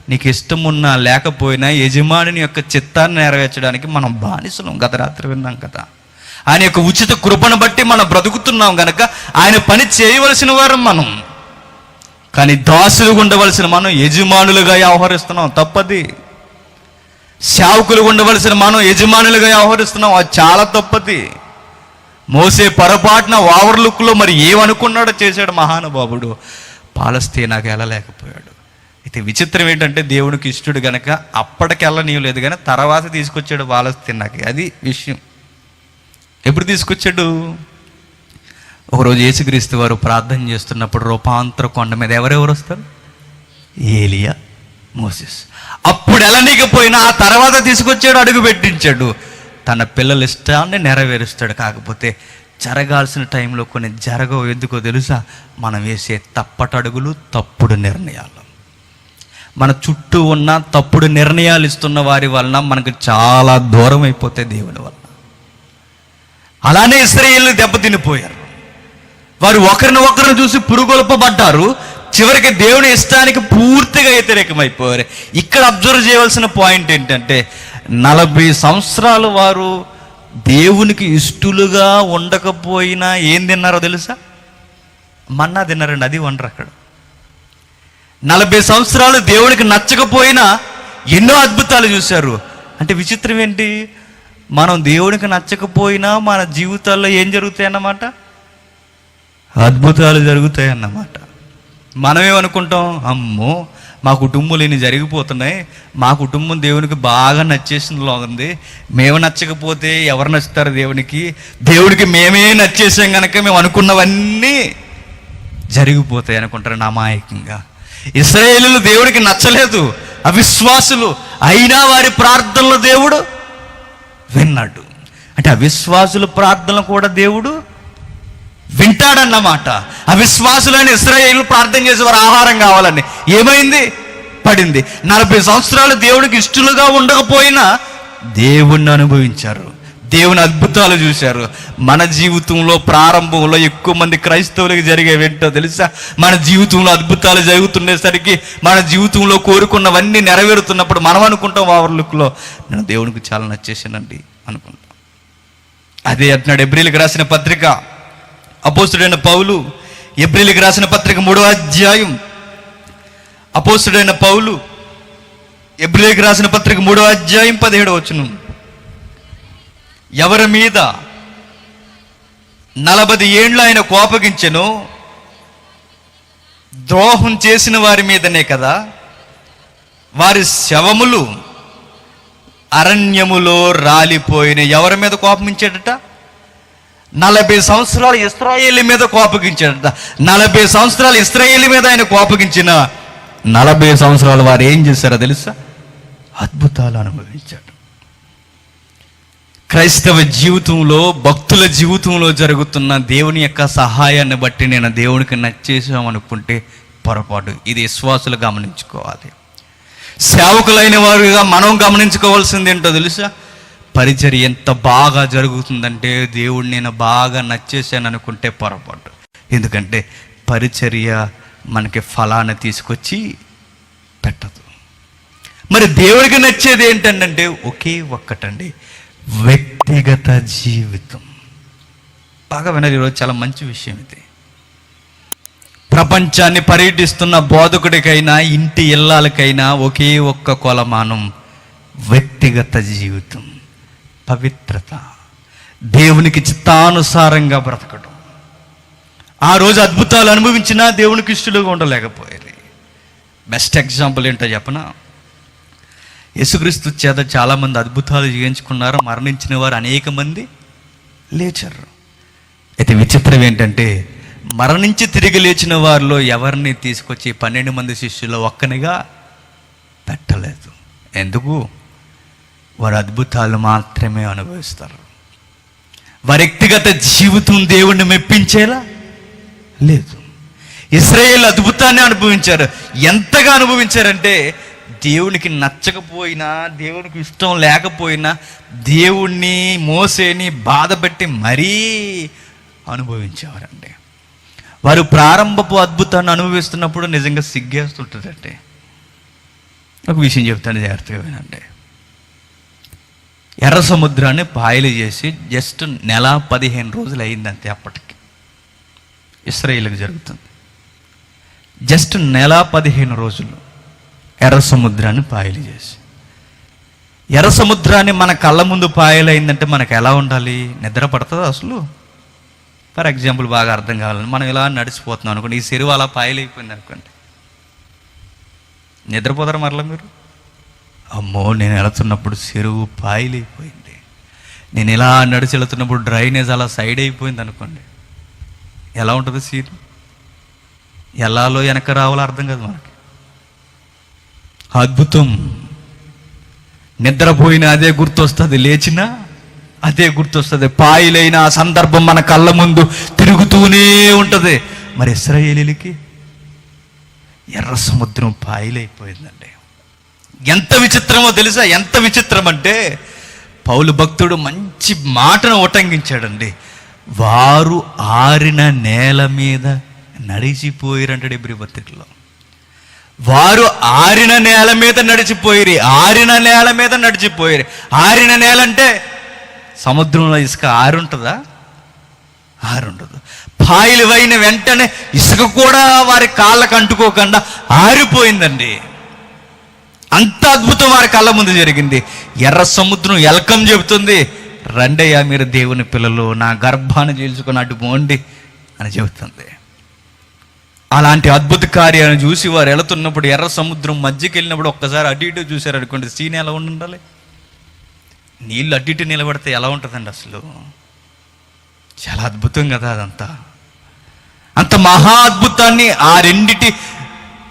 నీకు ఇష్టం ఉన్నా లేకపోయినా యజమాని యొక్క చిత్తాన్ని నెరవేర్చడానికి మనం బానిసలం. గత రాత్రి విన్నాం కదా. ఆయన యొక్క ఉచిత కృపను బట్టి మనం బ్రతుకుతున్నాం కనుక ఆయన పని చేయవలసిన వారు మనం. కానీ దాసులుగా ఉండవలసిన మనం యజమానులుగా వ్యవహరిస్తున్నాం. తప్పది. సేవకులుగా ఉండవలసిన మనం యజమానులుగా వ్యవహరిస్తున్నాం. అది చాలా తప్పది. మోసే పొరపాటున ఓవర్లుక్లో మరి ఏమనుకున్నాడో చేశాడు మహానుభావుడు. పాలస్తీనాకి వెళ్ళలేకపోయాడు. అయితే విచిత్రం ఏంటంటే దేవునికి ఇష్టడు గనక అప్పటికి వెళ్ళనీయలేదు, కానీ తర్వాత తీసుకొచ్చాడు పాలస్తీనాకి. అది విషయం. ఎప్పుడు తీసుకొచ్చాడు? ఒకరోజు యేసుక్రీస్తు వారు ప్రార్థన చేస్తున్నప్పుడు రూపాంతర కొండ మీద ఎవరెవరు వస్తారు? ఏలియా, మోసెస్. అప్పుడు వెళ్ళనీకపోయినా ఆ తర్వాత తీసుకొచ్చాడు, అడుగు పెట్టించాడు. తన పిల్లల ఇష్టాన్ని నెరవేరుస్తాడు. కాకపోతే జరగాల్సిన టైంలో కొన్ని జరగవు. ఎందుకో తెలుసా? మనం వేసే తప్పటడుగులు, తప్పుడు నిర్ణయాలు. మన చుట్టూ ఉన్న తప్పుడు నిర్ణయాలు ఇస్తున్న వారి వలన మనకు చాలా దూరం అయిపోతే దేవుని వలన. అలానే ఇశ్రాయేలు దెబ్బతినిపోయారు. వారు ఒకరిని ఒకరిని చూసి పురుగొల్పబడ్డారు. చివరికి దేవుని ఇష్టానికి పూర్తిగా వ్యతిరేకమైపోయారు. ఇక్కడ అబ్జర్వ్ చేయవలసిన పాయింట్ ఏంటంటే 40 సంవత్సరాలు వారు దేవునికి ఇష్టలుగా ఉండకపోయినా ఏం తిన్నారో తెలుసా? మన్నా తిన్నారండి. అది వండరు అక్కడ. 40 సంవత్సరాలు దేవునికి నచ్చకపోయినా ఎన్నో అద్భుతాలు చూశారు. అంటే విచిత్రం ఏంటి? మనం దేవునికి నచ్చకపోయినా మన జీవితాల్లో ఏం జరుగుతాయన్నమాట? అద్భుతాలు జరుగుతాయన్నమాట. మనమేమనుకుంటాం, అమ్మో మా కుటుంబంలో ఇన్ని జరిగిపోతున్నాయి, మా కుటుంబం దేవునికి బాగా నచ్చేసిందిలో ఉంది, మేము నచ్చకపోతే ఎవరు నచ్చుతారు దేవునికి? దేవుడికి మేమే నచ్చేసాం కనుక మేము అనుకున్నవన్నీ జరిగిపోతాయి అనుకుంటారు అమాయకంగా. ఇశ్రాయేలీయులు దేవుడికి నచ్చలేదు, అవిశ్వాసులు. అయినా వారి ప్రార్థనలు దేవుడు విన్నాడు. అంటే అవిశ్వాసుల ప్రార్థనలు కూడా దేవుడు వింటాడన్నమాట. అవిశ్వాసులైన ఇశ్రాయేలీయులు ప్రార్థన చేసేవారు ఆహారం కావాలని. ఏమైంది? పడింది. 40 సంవత్సరాలు దేవుడికి ఇష్టలుగా ఉండకపోయినా దేవుణ్ణి అనుభవించారు, దేవుని అద్భుతాలు చూశారు. మన జీవితంలో ప్రారంభంలో ఎక్కువ మంది క్రైస్తవులకి జరిగేవేంటో తెలుసా? మన జీవితంలో అద్భుతాలు జరుగుతుండేసరికి, మన జీవితంలో కోరుకున్నవన్నీ నెరవేరుతున్నప్పుడు మనం అనుకుంటాం ఓవర్లుక్లో, నేను దేవునికి చాలా నచ్చేసానండి అనుకుంటాం. అదే అంటున్నాడు ఎబ్రీయులకు రాసిన పత్రిక అపోస్తుడైన పౌలు. ఎబ్రీయులకు రాసిన పత్రిక 3వ అధ్యాయం. అపోస్తుడైన పౌలు ఎబ్రీయులకు రాసిన పత్రిక 3వ అధ్యాయం 17వ వచనం. ఎవరి మీద 40 ఏండ్లు ఆయన కోపగించెను, ద్రోహం చేసిన వారి మీదనే కదా. వారి శవములు అరణ్యములో రాలిపోయిన. ఎవరి మీద కోపగించాడట? 40 సంవత్సరాలు ఇశ్రాయేలు మీద కోపగించాడట. 40 సంవత్సరాలు ఇశ్రాయేలు మీద ఆయన కోపగించిన 40 సంవత్సరాలు వారు ఏం చేశారో తెలుసా? అద్భుతాలు అనుభవించాడు. క్రైస్తవ జీవితంలో, భక్తుల జీవితంలో జరుగుతున్న దేవుని యొక్క సహాయాన్ని బట్టి నేను దేవునికి నచ్చేసామనుకుంటే పొరపాటు. ఇది విశ్వాసులు గమనించుకోవాలి. సేవకులైన వారుగా మనం గమనించుకోవాల్సింది ఏంటో తెలుసా? పరిచర్య ఎంత బాగా జరుగుతుందంటే దేవుడిని నేను బాగా నచ్చేసాను అనుకుంటే పొరపాటు. ఎందుకంటే పరిచర్య మనకి ఫలాన్ని తీసుకొచ్చి పెట్టదు. మరి దేవుడికి నచ్చేది ఏంటంటే ఒకే ఒక్కటండి, వ్యక్తిగత జీవితం. బాగా వినరు ఈరోజు, చాలా మంచి విషయం ఇది. ప్రపంచాన్ని పర్యటిస్తున్న బోధకుడికైనా ఇంటి ఇల్లాలకైనా ఒకే ఒక్క కొలమానం, వ్యక్తిగత జీవితం, పవిత్రత, దేవునికి చిత్తానుసారంగా బ్రతకడం. ఆ రోజు అద్భుతాలు అనుభవించినా దేవునికి ఇష్టలుగా ఉండలేకపోయారు. బెస్ట్ ఎగ్జాంపుల్ ఏంటో చెప్పనా? యేసుక్రీస్తు చేత చాలామంది అద్భుతాలు చేయించుకున్నారు. మరణించిన వారు అనేక మంది లేచారు. అయితే విచిత్రం ఏంటంటే మరణించి తిరిగి లేచిన వారిలో ఎవరిని తీసుకొచ్చి 12 మంది శిష్యులు ఒక్కనిగా పెట్టలేదు. ఎందుకు? వారు అద్భుతాలు మాత్రమే అనుభవిస్తారు. వారి వ్యక్తిగత జీవితం దేవుణ్ణి మెప్పించేలా లేదు. ఇశ్రాయేలు అద్భుతాన్ని అనుభవించారు. ఎంతగా అనుభవించారంటే దేవునికి నచ్చకపోయినా, దేవునికి ఇష్టం లేకపోయినా దేవుణ్ణి మోసేని బాధపెట్టి మరీ అనుభవించేవారండి. వారు ప్రారంభపు అద్భుతాన్ని అనుభవిస్తున్నప్పుడు నిజంగా సిగ్గేస్తుంటుందండి. ఒక విషయం చెప్తాను, జాగ్రత్తగా వినండి. ఎర్ర సముద్రాన్ని పాయలు చేసి జస్ట్ 15 రోజులు అయిందంతే. అప్పటికి ఇశ్రాయేలుకి జరుగుతుంది. జస్ట్ 15 రోజులు ఎర్ర సముద్రాన్ని పాయలు చేసి, ఎర్ర సముద్రాన్ని మన కళ్ళ ముందు పాయలైందంటే మనకు ఎలా ఉండాలి? నిద్ర పడుతుంది అసలు? ఫర్ ఎగ్జాంపుల్ బాగా అర్థం కావాలని, మనం ఇలా నడిచిపోతున్నాం అనుకోండి, ఈ చెరువు అలా పాయలైపోయింది అనుకోండి, నిద్రపోతారు మరలా మీరు? అమ్మో, నేను వెళుతున్నప్పుడు చెరువు పాయలైపోయింది, నేను ఇలా నడిచి వెళుతున్నప్పుడు డ్రైనేజ్ అలా సైడ్ అయిపోయింది అనుకోండి, ఎలా ఉంటుంది సీన్? ఎలాలో వెనక రావాలో అర్థం కాదు మనకి. అద్భుతం. నిద్రపోయినా అదే గుర్తొస్తుంది, లేచినా అదే గుర్తొస్తుంది. పాయలైన ఆ సందర్భం మన కళ్ళ ముందు తిరుగుతూనే ఉంటుంది. మరి ఇశ్రాయేలీయులకి ఎర్ర సముద్రం పాయలైపోయిందండి. ఎంత విచిత్రమో తెలుసా? ఎంత విచిత్రం అంటే పౌలు భక్తుడు మంచి మాటను ఉటంకించాడండి. వారు ఆరిన నేల మీద నడిచిపోయిరంటాడు ఎబ్రీ పత్రికలో. వారు ఆరిన నేల మీద నడిచిపోయిరి. ఆరిన నేల మీద నడిచిపోయిరి. ఆరిన నేల అంటే సముద్రంలో ఇసుక ఆరుంటుందా? ఆరుండదు. పాయలు అయిన వెంటనే ఇసుక కూడా వారి కాళ్ళకు అంటుకోకుండా ఆరిపోయిందండి. అంత అద్భుతం వారి కళ్ళ ముందు జరిగింది. ఎర్ర సముద్రం వెల్కమ్ చెబుతుంది, రండయ్యా మీరు దేవుని పిల్లలు, నా గర్భాన్ని చీల్చుకుని అటు పోండి అని చెబుతుంది. అలాంటి అద్భుత కార్యాలను చూసి వారు వెళుతున్నప్పుడు, ఎర్ర సముద్రం మధ్యకి వెళ్ళినప్పుడు ఒక్కసారి అటు ఇటు చూశారు అనుకోండి, సీన్ ఎలా ఉండాలి? నీళ్ళు అటు ఇటు నిలబడితే ఎలా ఉంటుందండి అసలు? చాలా అద్భుతం కదా అదంతా. అంత మహా అద్భుతాన్ని ఆ రెండిటి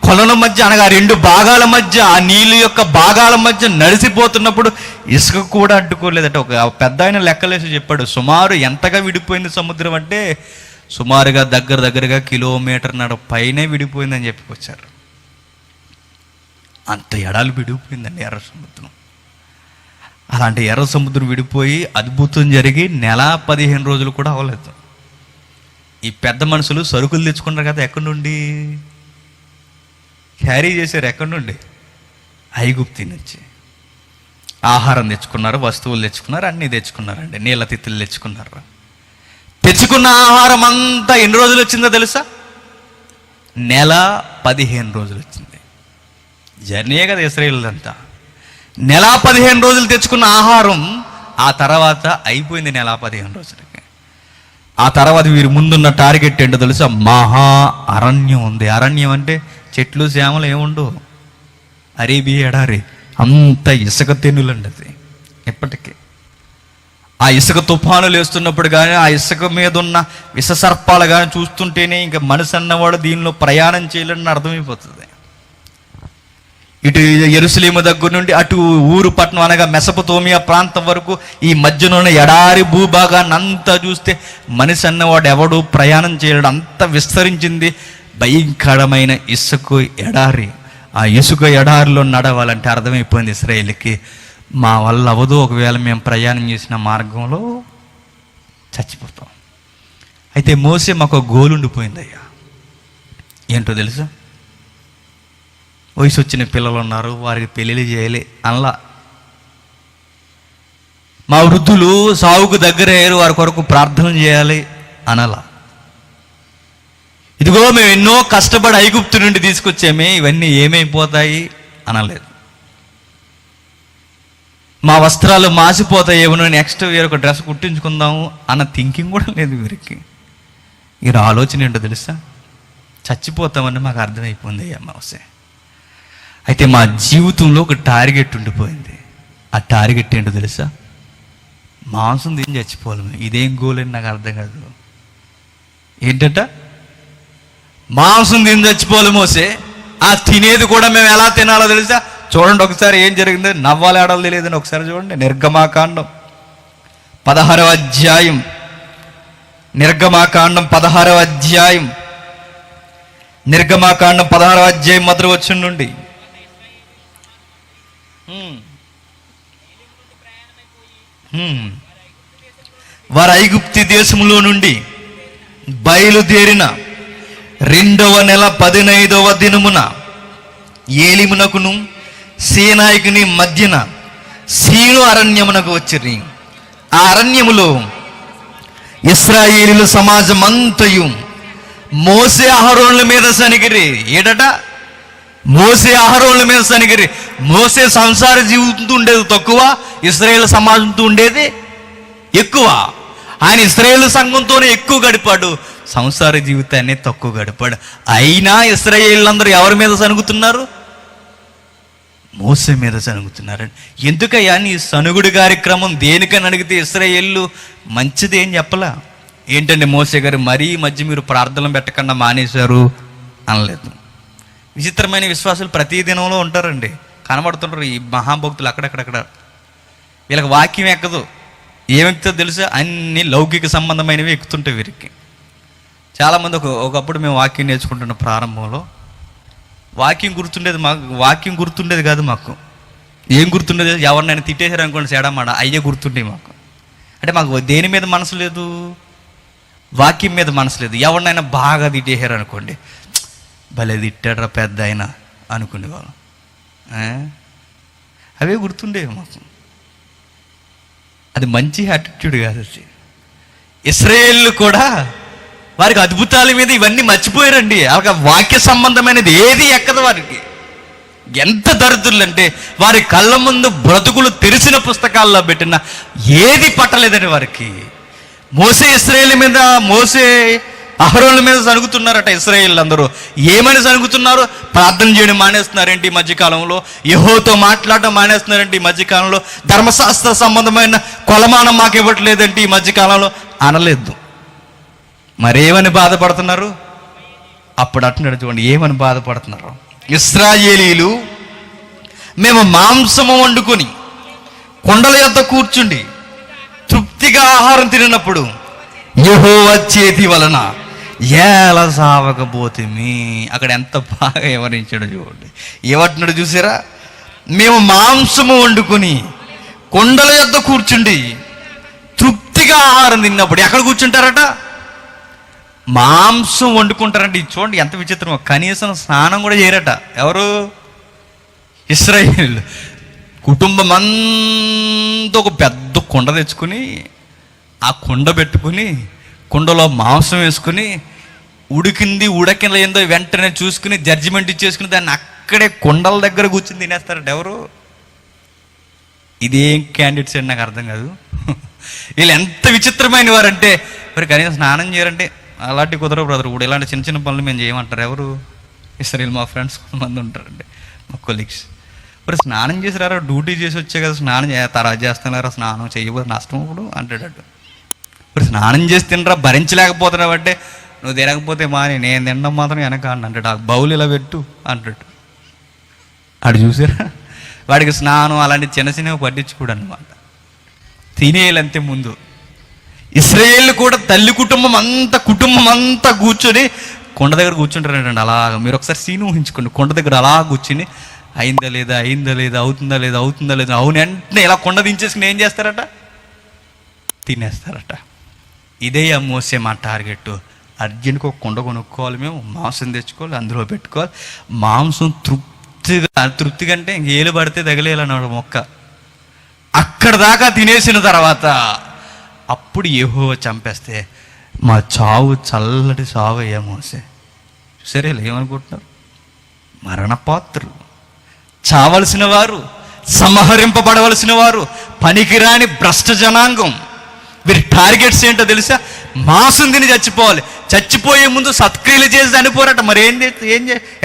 కొలల మధ్య, అనగా ఆ రెండు భాగాల మధ్య, ఆ నీళ్ళ యొక్క భాగాల మధ్య నడిచిపోతున్నప్పుడు ఇసుక కూడా అడ్డుకోలేదట. ఒక పెద్ద ఆయన లెక్కలేసి చెప్పాడు, సుమారు ఎంతగా విడిపోయింది సముద్రం అంటే సుమారుగా దగ్గరగా కిలోమీటర్న్నర పైనే విడిపోయిందని చెప్పుకొచ్చారు. అంత ఎడాలు విడిపోయిందండి ఎర్ర సముద్రం. అలాంటి ఎర్ర సముద్రం విడిపోయి అద్భుతం జరిగి 15 రోజులు కూడా అవ్వలేదు. ఈ పెద్ద మనుషులు సరుకులు తెచ్చుకున్నారు కదా, ఎక్కడి నుండి క్యారీ చేశారు? ఎక్కడి నుండి? ఐగుప్తు నుంచి. ఆహారం తెచ్చుకున్నారు, వస్తువులు తెచ్చుకున్నారు, అన్నీ తెచ్చుకున్నారండి. నీళ్ళ తిత్తులు తెచ్చుకున్నారు. తెచ్చుకున్న ఆహారం అంతా ఎన్ని రోజులు వచ్చిందో తెలుసా? 15 రోజులు వచ్చింది. జర్నీయే కదా ఇశ్రాయేలుదంతా. 15 రోజులు తెచ్చుకున్న ఆహారం ఆ తర్వాత అయిపోయింది 15 రోజులకి. ఆ తర్వాత వీరి ముందున్న టార్గెట్ ఏంటో తెలుసా? మహా అరణ్యం ఉంది. అరణ్యం అంటే చెట్లు చేమలు ఏముండవు, అరేబియా ఎడారి, అంత ఇసుక తెన్నులండి అది. ఎప్పటికీ ఆ ఇసుక తుఫానులు వేస్తున్నప్పుడు కానీ, ఆ ఇసుక మీద ఉన్న విషసర్పాలు కానీ చూస్తుంటేనే ఇంకా మనిషి అన్నవాడు దీనిలో ప్రయాణం చేయలేని అర్థమైపోతుంది. ఇటు యెరూషలేము దగ్గర నుండి అటు ఊరు పట్టణం అనగా మెసొపొతేమియా ప్రాంతం వరకు ఈ మధ్యలోనే ఎడారి భూభాగాన్ని అంతా చూస్తే మనిషి అన్నవాడు ఎవడు ప్రయాణం చేయలేడు, అంత విస్తరించింది భయంకరమైన ఇసుక ఎడారి. ఆ ఇసుక ఎడారిలో నడవాలంటే అర్థమైపోయింది ఇశ్రాయేలుకి, మా వల్ల అవ్వదు, ఒకవేళ మేము ప్రయాణం చేసిన మార్గంలో చచ్చిపోతాం. అయితే మోసే మాకు ఒక గోల్ ఉండిపోయిందయ్యా. ఏంటో తెలుసా? వయసు వచ్చిన పిల్లలు ఉన్నారు, వారికి పెళ్ళిళ్ళు చేయాలి అనలా. మా వృద్ధులు సావుకు దగ్గర అయ్యారు, వారి కొరకు ప్రార్థన చేయాలి అనలా. ఇదిగో మేము ఎన్నో కష్టపడి ఐగుప్తు నుండి తీసుకొచ్చామే, ఇవన్నీ ఏమైపోతాయి అనలేదు. మా వస్త్రాలు మాసిపోతాయేమో, నెక్స్ట్ వేరొక డ్రెస్ కుట్టించుకుందాము అన్న థింకింగ్ కూడా లేదు వీరికి. వీరి ఆలోచన ఏంటో తెలుసా? చచ్చిపోతామని మాకు అర్థమైపోయింది అమావాస్య. అయితే మా జీవితంలో ఒక టార్గెట్ ఉండిపోయింది. ఆ టార్గెట్ ఏంటో తెలుసా? మాంసం తిని చచ్చిపోవాలి. ఇదేం గోల్ అని నాకు అర్థం కాదు. ఏంటంట? మాంసం తిని చచ్చిపోవాలి మోసే. ఆ తినేది కూడా మేము ఎలా తినాలో తెలుసా? చూడండి ఒకసారి ఏం జరిగిందో, నవ్వాలి ఆడాలి తెలియదని ఒకసారి చూడండి. నిర్గమాకాండం 16వ అధ్యాయం. నిర్గమాకాండం 16వ అధ్యాయం. నిర్గమాకాండం 16వ అధ్యాయం మొదటి వచనం నుండి. వారు ఐగుప్తి దేశంలో నుండి బయలుదేరిన 2వ నెల 15వ దినమున ఏలిమునకును సీనాయికుని మధ్యన సీను అరణ్యమునకు వచ్చిరి. ఆ అరణ్యములో ఇశ్రాయేలీయుల సమాజం అంతయు మోసే అహరోనుల మీద సనిగిరి. ఏడట మోసే అహరోనుల మీద సనిగిరి. మోసే సంసార జీవితంతో ఉండేది తక్కువ, ఇశ్రాయేల్ సమాజంతో ఉండేది ఎక్కువ. ఆయన ఇశ్రాయేల్ సంఘంతోనే ఎక్కువ గడిపాడు, సంసార జీవితాన్ని తక్కువ గడిపాడు. అయినా ఇశ్రాయేలీలందరూ ఎవరి మీద సనుగుతున్నారు? మోసే మీద సనుగుతున్నారండి. ఎందుకయ్యా నీ సనుగుడి కార్యక్రమం దేనికని అడిగితే ఇశ్రాయేలు మంచిది ఏం చెప్పలా. ఏంటంటే మోసే గారు మరీ మధ్య మీరు ప్రార్థనలు పెట్టకుండా మానేశారు అనలేదు. విచిత్రమైన విశ్వాసులు ప్రతి దినంలో ఉంటారండి, కనబడుతుంటారు ఈ మహాభక్తులు అక్కడక్కడక్కడ. వీళ్ళకి వాక్యం ఎక్కదు. ఏమెక్కుతుందో తెలుసా? అన్ని లౌకిక సంబంధమైనవి ఎక్కుతుంటాయి వీరికి. చాలామంది ఒకప్పుడు మేము వాక్యం నేర్చుకుంటున్న ప్రారంభంలో వాక్యం గుర్తుండేది కాదు మాకు. ఏం గుర్తుండేది? ఎవరినైనా తిట్టేశారు అనుకోండి, సేడమాడ అయ్యే గుర్తుండే మాకు. అంటే మాకు దేని మీద మనసు లేదు, వాక్యం మీద మనసు లేదు. ఎవరినైనా బాగా తిట్టేశారు అనుకోండి, భలే తిట్టాడ్రా పెద్ద ఆయన అనుకునేవాళ్ళం. అవే గుర్తుండేవి మాకు. అది మంచి యాటిట్యూడ్ కాదు. అది ఇశ్రాయేలు కూడా వారికి అద్భుతాల మీద ఇవన్నీ మర్చిపోయారండి. అలాగే వాక్య సంబంధమైనది ఏది ఎక్కదు వారికి. ఎంత దరిద్రులు అంటే వారి కళ్ళ ముందు బ్రతుకులు తెరిచిన పుస్తకాల్లో పెట్టిన ఏది పట్టలేదని వారికి. మోసే ఇశ్రాయేలు మీద, మోసే అహరోనుల మీద సనుగుతున్నారట ఇశ్రాయేలు అందరూ. ఏమని సనుగుతున్నారు? ప్రార్థన చేయడం మానేస్తున్నారేంటి ఈ మధ్యకాలంలో, యెహోవాతో మాట్లాడడం మానేస్తున్నారేంటి ఈ మధ్యకాలంలో, ధర్మశాస్త్ర సంబంధమైన కొలమానం మాకు ఇవ్వట్లేదంటే ఈ మధ్యకాలంలో అనలేదు. మరేమని బాధపడుతున్నారు? అప్పుడు అంటున్నాడు చూడండి ఏమని బాధపడుతున్నారు. ఇశ్రాయేలీలు మేము మాంసము వండుకొని కొండల యొద్ద కూర్చుండి తృప్తిగా ఆహారం తినప్పుడు యెహోవా చేతి వలన ఎలా సావకపోతిమి. అక్కడ ఎంత బాగా వివరించాడు చూడండి. ఏమంటున్నాడు చూసారా? మేము మాంసము వండుకొని కొండల యొద్ద కూర్చుండి తృప్తిగా ఆహారం తిన్నప్పుడు ఎక్కడ కూర్చుంటారట? మాంసం వండుకుంటారంటే చూడండి ఎంత విచిత్రమో. కనీసం స్నానం కూడా చేయరట. ఎవరు? ఇశ్రాయేలు కుటుంబం అంతా ఒక పెద్ద కుండ తెచ్చుకుని ఆ కుండ పెట్టుకుని కుండలో మాంసం వేసుకుని ఉడికింది ఉడకిందో వెంటనే చూసుకుని జడ్జిమెంట్ ఇచ్చేసుకుని దాన్ని అక్కడే కుండల దగ్గర కూర్చుని తినేస్తారట. ఎవరు? ఇదేం క్యాండిడేట్స్ అని నాకు అర్థం కాదు. వీళ్ళు ఎంత విచిత్రమైన వారంటే మరి కనీసం స్నానం చేయరంటే అలాంటి కుదరవు బ్రదర్. ఇప్పుడు ఇలాంటి చిన్న చిన్న పనులు మేము చేయమంటారు. ఎవరు? ఇశ్రాయేలు మా ఫ్రెండ్స్ కొంతమంది ఉంటారండి, మా కొలీగ్స్. మరి స్నానం చేసిరారా, డ్యూటీ చేసి వచ్చే కదా స్నానం తర్వాత చేస్తున్నారా, స్నానం చేయబోదు నష్టం ఇప్పుడు అంటాడు. మరి స్నానం చేసి తినరా, భరించలేకపోతున్నావు అంటే నువ్వు తినకపోతే మాని, నేను తినడం మాత్రం వెనక అంటాడు. ఆ బౌల్ ఇలా పెట్టు అంటాడు. ఆడు చూసారా, వాడికి స్నానం అలాంటి చిన్న చిన్నవి పట్టించుకోడు అనమాట. తినేయాలంతే ముందు. ఇశ్రాయేలు కూడా తల్లి కుటుంబం అంతా కూర్చొని కొండ దగ్గర కూర్చుంటారంటండి. అలాగా మీరు ఒకసారి సీన్ ఊహించుకోండి. కొండ దగ్గర అలా కూర్చుని అయిందా లేదా, అవుతుందా లేదా, అవును వెంటనే ఇలా కొండ దించేసుకుని ఏం చేస్తారట? తినేస్తారట. ఇదే ఆ మోసే మా టార్గెట్. అర్జెంట్గా ఒక కొండ కొనుక్కోవాలి, మేము మాంసం తెచ్చుకోవాలి, అందులో పెట్టుకోవాలి. మాంసం తృప్తిగా అంటే ఇంక ఏలు పడితే తగిలేయాలన్నాడు మొక్క. అక్కడ దాకా తినేసిన తర్వాత అప్పుడు యెహోవా చంపేస్తే మా చావు చల్లటి చావు అయ్యా మోసే. సరే ఏమనుకుంటున్నారు? మరణపాత్రులు, చావలసిన వారు, సంహరింపబడవలసిన వారు, పనికిరాని భ్రష్ట జనాంగం. వీరి టార్గెట్స్ ఏంటో తెలుసా? మాంసం తిని చచ్చిపోవాలి. చచ్చిపోయే ముందు సత్క్రియలు చేసి చనిపోరట. మరి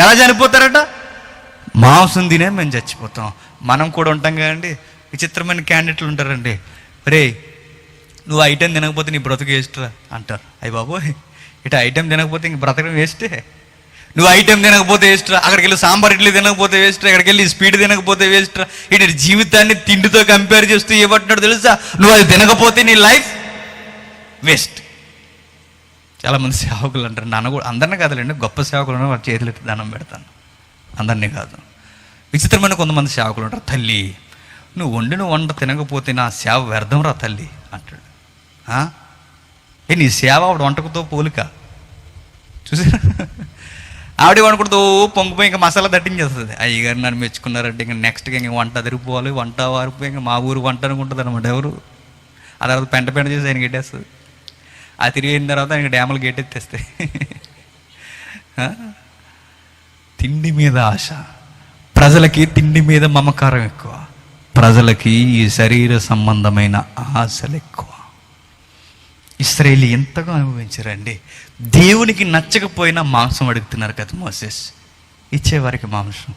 ఎలా చనిపోతారట? మాంసం తినే మేము చచ్చిపోతాం. మనం కూడా ఉంటాం కదండి. విచిత్రమైన క్యాండిడేట్లు ఉంటారండి. రే నువ్వు ఐటెం తినకపోతే నీ బ్రతుకు వేస్ట్రా అంటారు. అయ్య బాబోయ్, ఇటు ఐటెం తినకపోతే ఇంక బ్రతకడం వేస్టే. నువ్వు ఐటెం తినకపోతే వేస్ట్రా, అక్కడికి వెళ్ళి సాంబార్ ఇడ్లీ తినకపోతే వేస్ట్రా, ఇక్కడికి వెళ్ళి స్పీడ్ తినకపోతే వేస్ట్రా. ఇటు జీవితాన్ని తిండితో కంపేర్ చేస్తూ ఏమంటున్నాడు తెలుసా? నువ్వు అది తినకపోతే నీ లైఫ్ వేస్ట్. చాలామంది సేవకులు అంటారు, నన్ను కూడా అందరినీ కాదులేండి, గొప్ప సేవకులను వారి చేతులు ఎత్తి దండం పెడతాను, అందరినీ కాదు. విచిత్రమైన కొంతమంది సేవకులు ఉంటారు. తల్లి నువ్వు వండిన వంట తినకపోతే నా సేవ వ్యర్థం రా తల్లి అంటాడు. నీ సేవ ఆవిడ వంటకుతో పోలిక చూసారా? ఆవిడ వండుకుంటూ పొంగిపోయి ఇంకా మసాలా దట్టించేస్తుంది. అయ్యగారు నన్ను మెచ్చుకున్నారంటే ఇంకా నెక్స్ట్గా ఇంక వంట అదిరిపోవాలి, వంట వారిపోయి ఇంకా మా ఊరు వంట అనుకుంటుంది అనమాట ఎవరు. ఆ తర్వాత పెంట చేసి ఆయన గెట్టేస్తుంది. ఆ తిరిగి అయిన తర్వాత ఆయనకి డ్యాములు గెట్టెత్తేస్తాయి. తిండి మీద ఆశ, ప్రజలకి తిండి మీద మమకారం ఎక్కువ, ప్రజలకి ఈ శరీర సంబంధమైన ఆశలు ఎక్కువ. ఇశ్రాయేలు ఎంతగా అనుభవించారండి. దేవునికి నచ్చకపోయినా మాంసం అడుగుతున్నారు కదా మోసెస్, ఇచ్చేవారికి మాంసం.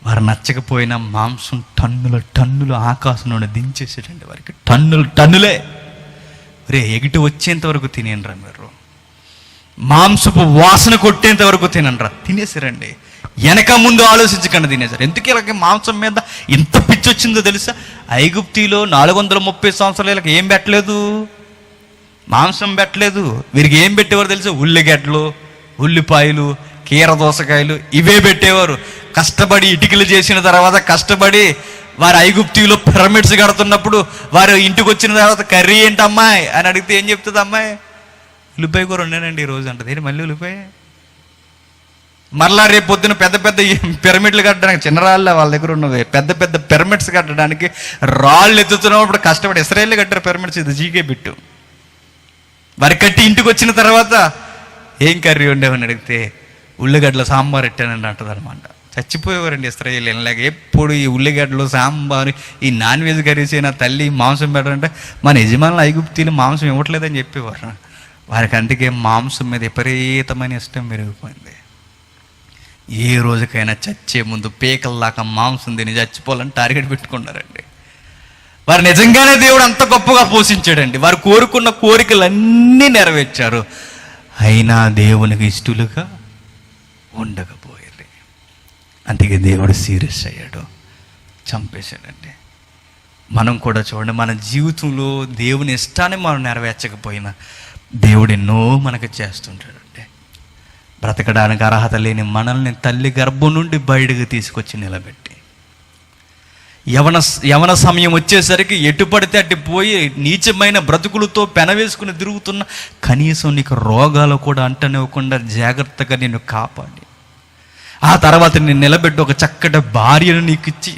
వారు నచ్చకపోయినా మాంసం టన్నుల టన్నులు ఆకాశం నుండి దించేసేటండి వారికి. టన్నులే రే ఎగిటి వచ్చేంత వరకు తినేనరా మీరు, మాంసపు వాసన కొట్టేంత వరకు తినరా, తినేసారండి. వెనక ముందు ఆలోచించకుండా తినేసారు. ఎందుకు ఇలాగే మాంసం మీద ఇంత పిచ్చి వచ్చిందో తెలుసా? ఐగుప్తిలో 430 సంవత్సరాలకి ఏం పెట్టలేదు, మాంసం పెట్టలేదు. వీరికి ఏం పెట్టేవారు తెలుసా? ఉల్లిగడ్డలు, ఉల్లిపాయలు, కీర దోసకాయలు ఇవే పెట్టేవారు. కష్టపడి ఇటుకలు చేసిన తర్వాత కష్టపడి వారు ఐగుప్తిలో పిరమిడ్స్ కడుతున్నప్పుడు వారు ఇంటికి వచ్చిన తర్వాత కర్రీ ఏంటి అమ్మాయి అని అడిగితే ఏం చెప్తుంది అమ్మాయి? ఉల్లిపాయ కూర వండానండి ఈరోజు అంటది. ఏంటి మళ్ళీ ఉల్లిపాయ? మరలా రేపు పొద్దున పెద్ద పెద్ద పిరమిడ్లు కట్టడానికి, చిన్న రాళ్ళ వాళ్ళ దగ్గర ఉన్నది, పెద్ద పెద్ద పిరమిడ్స్ కట్టడానికి రాళ్ళు ఎత్తుతున్నప్పుడు కష్టపడి ఇశ్రాయేలు కట్టారు పిరమిడ్స్. ఇది జీకే బిట్టు. వారి కట్టి ఇంటికి వచ్చిన తర్వాత ఏం కర్రీ వండేవని అడిగితే ఉల్లిగడ్డల సాంబార్ ఎట్టానండి అంటది అనమాట. చచ్చిపోయేవారండి ఇశ్రాయేలు. ఇలాగ ఎప్పుడు ఈ ఉల్లిగడ్డలు, సాంబారు, ఈ నాన్ వెజ్ కర్రీస్ అయినా తల్లి మాంసం పెట్టారంటే మన యజమానులు ఐగుప్తీలు మాంసం ఇవ్వట్లేదని చెప్పేవారు. వారికి అందుకే మాంసం మీద విపరీతమైన ఇష్టం పెరిగిపోయింది. ఏ రోజుకైనా చచ్చే ముందు పీకల్లాగా మాంసం తిని చచ్చిపోవాలని టార్గెట్ పెట్టుకున్నారండి. వారు నిజంగానే దేవుడు అంత గొప్పగా పోషించాడండి. వారు కోరుకున్న కోరికలన్నీ నెరవేర్చారు. అయినా దేవునికి ఇష్టలుగా ఉండకపోయారు. అందుకే దేవుడు సీరియస్ అయ్యాడు, చంపేశాడండి. మనం కూడా చూడండి, మన జీవితంలో దేవుని ఇష్టాన్ని మనం నెరవేర్చకపోయినా దేవుడు ఎన్నో మనకు చేస్తుంటాడండి. బ్రతకడానికి అర్హత లేని మనల్ని తల్లి గర్భం నుండి బయటకు తీసుకొచ్చి నిలబెట్టి, యవన సమయం వచ్చేసరికి ఎటు పడితే అటు పోయి నీచమైన బ్రతుకులతో పెనవేసుకుని తిరుగుతున్న, కనీసం నీకు రోగాలు కూడా అంటనివ్వకుండా జాగ్రత్తగా నిన్ను కాపాడి, ఆ తర్వాత నిన్ను నిలబెట్టి ఒక చక్కటి భార్యను నీకు ఇచ్చి,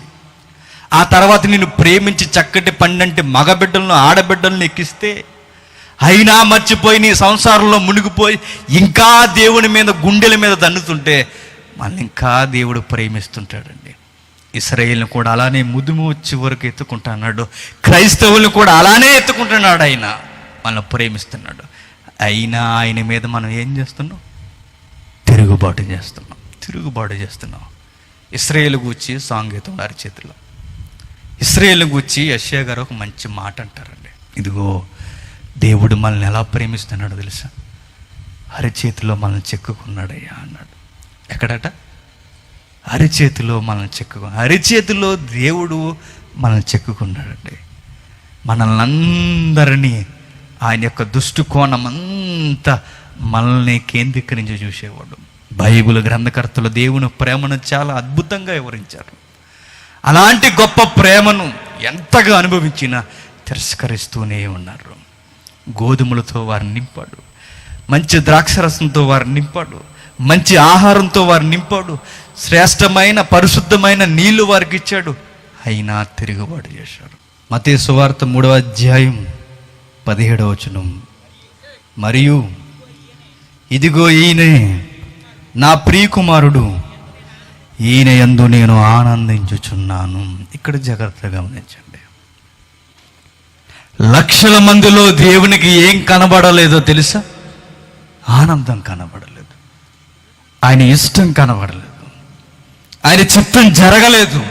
ఆ తర్వాత నిన్ను ప్రేమించి చక్కటి పండంటి మగబిడ్డలను ఆడబిడ్డలను ఎక్కిస్తే, అయినా మర్చిపోయి నీ సంసారంలో మునిగిపోయి ఇంకా దేవుని మీద గుండెల మీద దన్నుతుంటే మళ్ళీ ఇంకా దేవుడు ప్రేమిస్తుంటాడండి. ఇశ్రాయేలుని కూడా అలానే ముదుము వచ్చే వరకు ఎత్తుకుంటున్నాడు. క్రైస్తవులను కూడా అలానే ఎత్తుకుంటున్నాడు. ఆయన మనల్ని ప్రేమిస్తున్నాడు. అయినా ఆయన మీద మనం ఏం చేస్తున్నాం? తిరుగుబాటు చేస్తున్నాం. ఇశ్రాయేలు గూర్చి సాంగీతం అరిచేతిలో, ఇశ్రాయేలు గూర్చి యెషయా గారు ఒక మంచి మాట అంటారండి. ఇదిగో దేవుడు మనల్ని ఎలా ప్రేమిస్తున్నాడో తెలుసా? అరిచేతిలో మనల్ని చెక్కుకున్నాడయ్యా అన్నాడు. ఎక్కడట? అరిచేతిలో మనల్ని అరిచేతిలో దేవుడు మనల్ని చెక్కుకున్నాడండి. మనల్ని అందరినీ ఆయన యొక్క దృష్టికోణం అంతా మనల్ని కేంద్రీకరించి చూసేవాడు. బైబిల్ గ్రంథకర్తలు దేవుని ప్రేమను చాలా అద్భుతంగా వివరించారు. అలాంటి గొప్ప ప్రేమను ఎంతగా అనుభవించినా తిరస్కరిస్తూనే ఉన్నారు. గోధుమలతో వారిని నింపాడు, మంచి ద్రాక్షరసంతో వారిని నింపాడు, మంచి ఆహారంతో వారిని నింపాడు, శ్రేష్టమైన పరిశుద్ధమైన నీళ్లు వారికి ఇచ్చాడు. అయినా తిరుగుబాటు చేశారు. మత్తయి సువార్త 3వ అధ్యాయం 17వ వచనం, మరియు ఇదిగో ఈయనే నా ప్రియకుమారుడు, ఈయన యందు నేను ఆనందించుచున్నాను. ఇక్కడ జాగ్రత్తగా గమనించండి. లక్షల మందిలో దేవునికి ఏం కనబడలేదో తెలుసా? ఆనందం కనబడలేదు, ఆయన ఇష్టం కనబడలేదు, ఆయన చిత్తం జరగలేదు.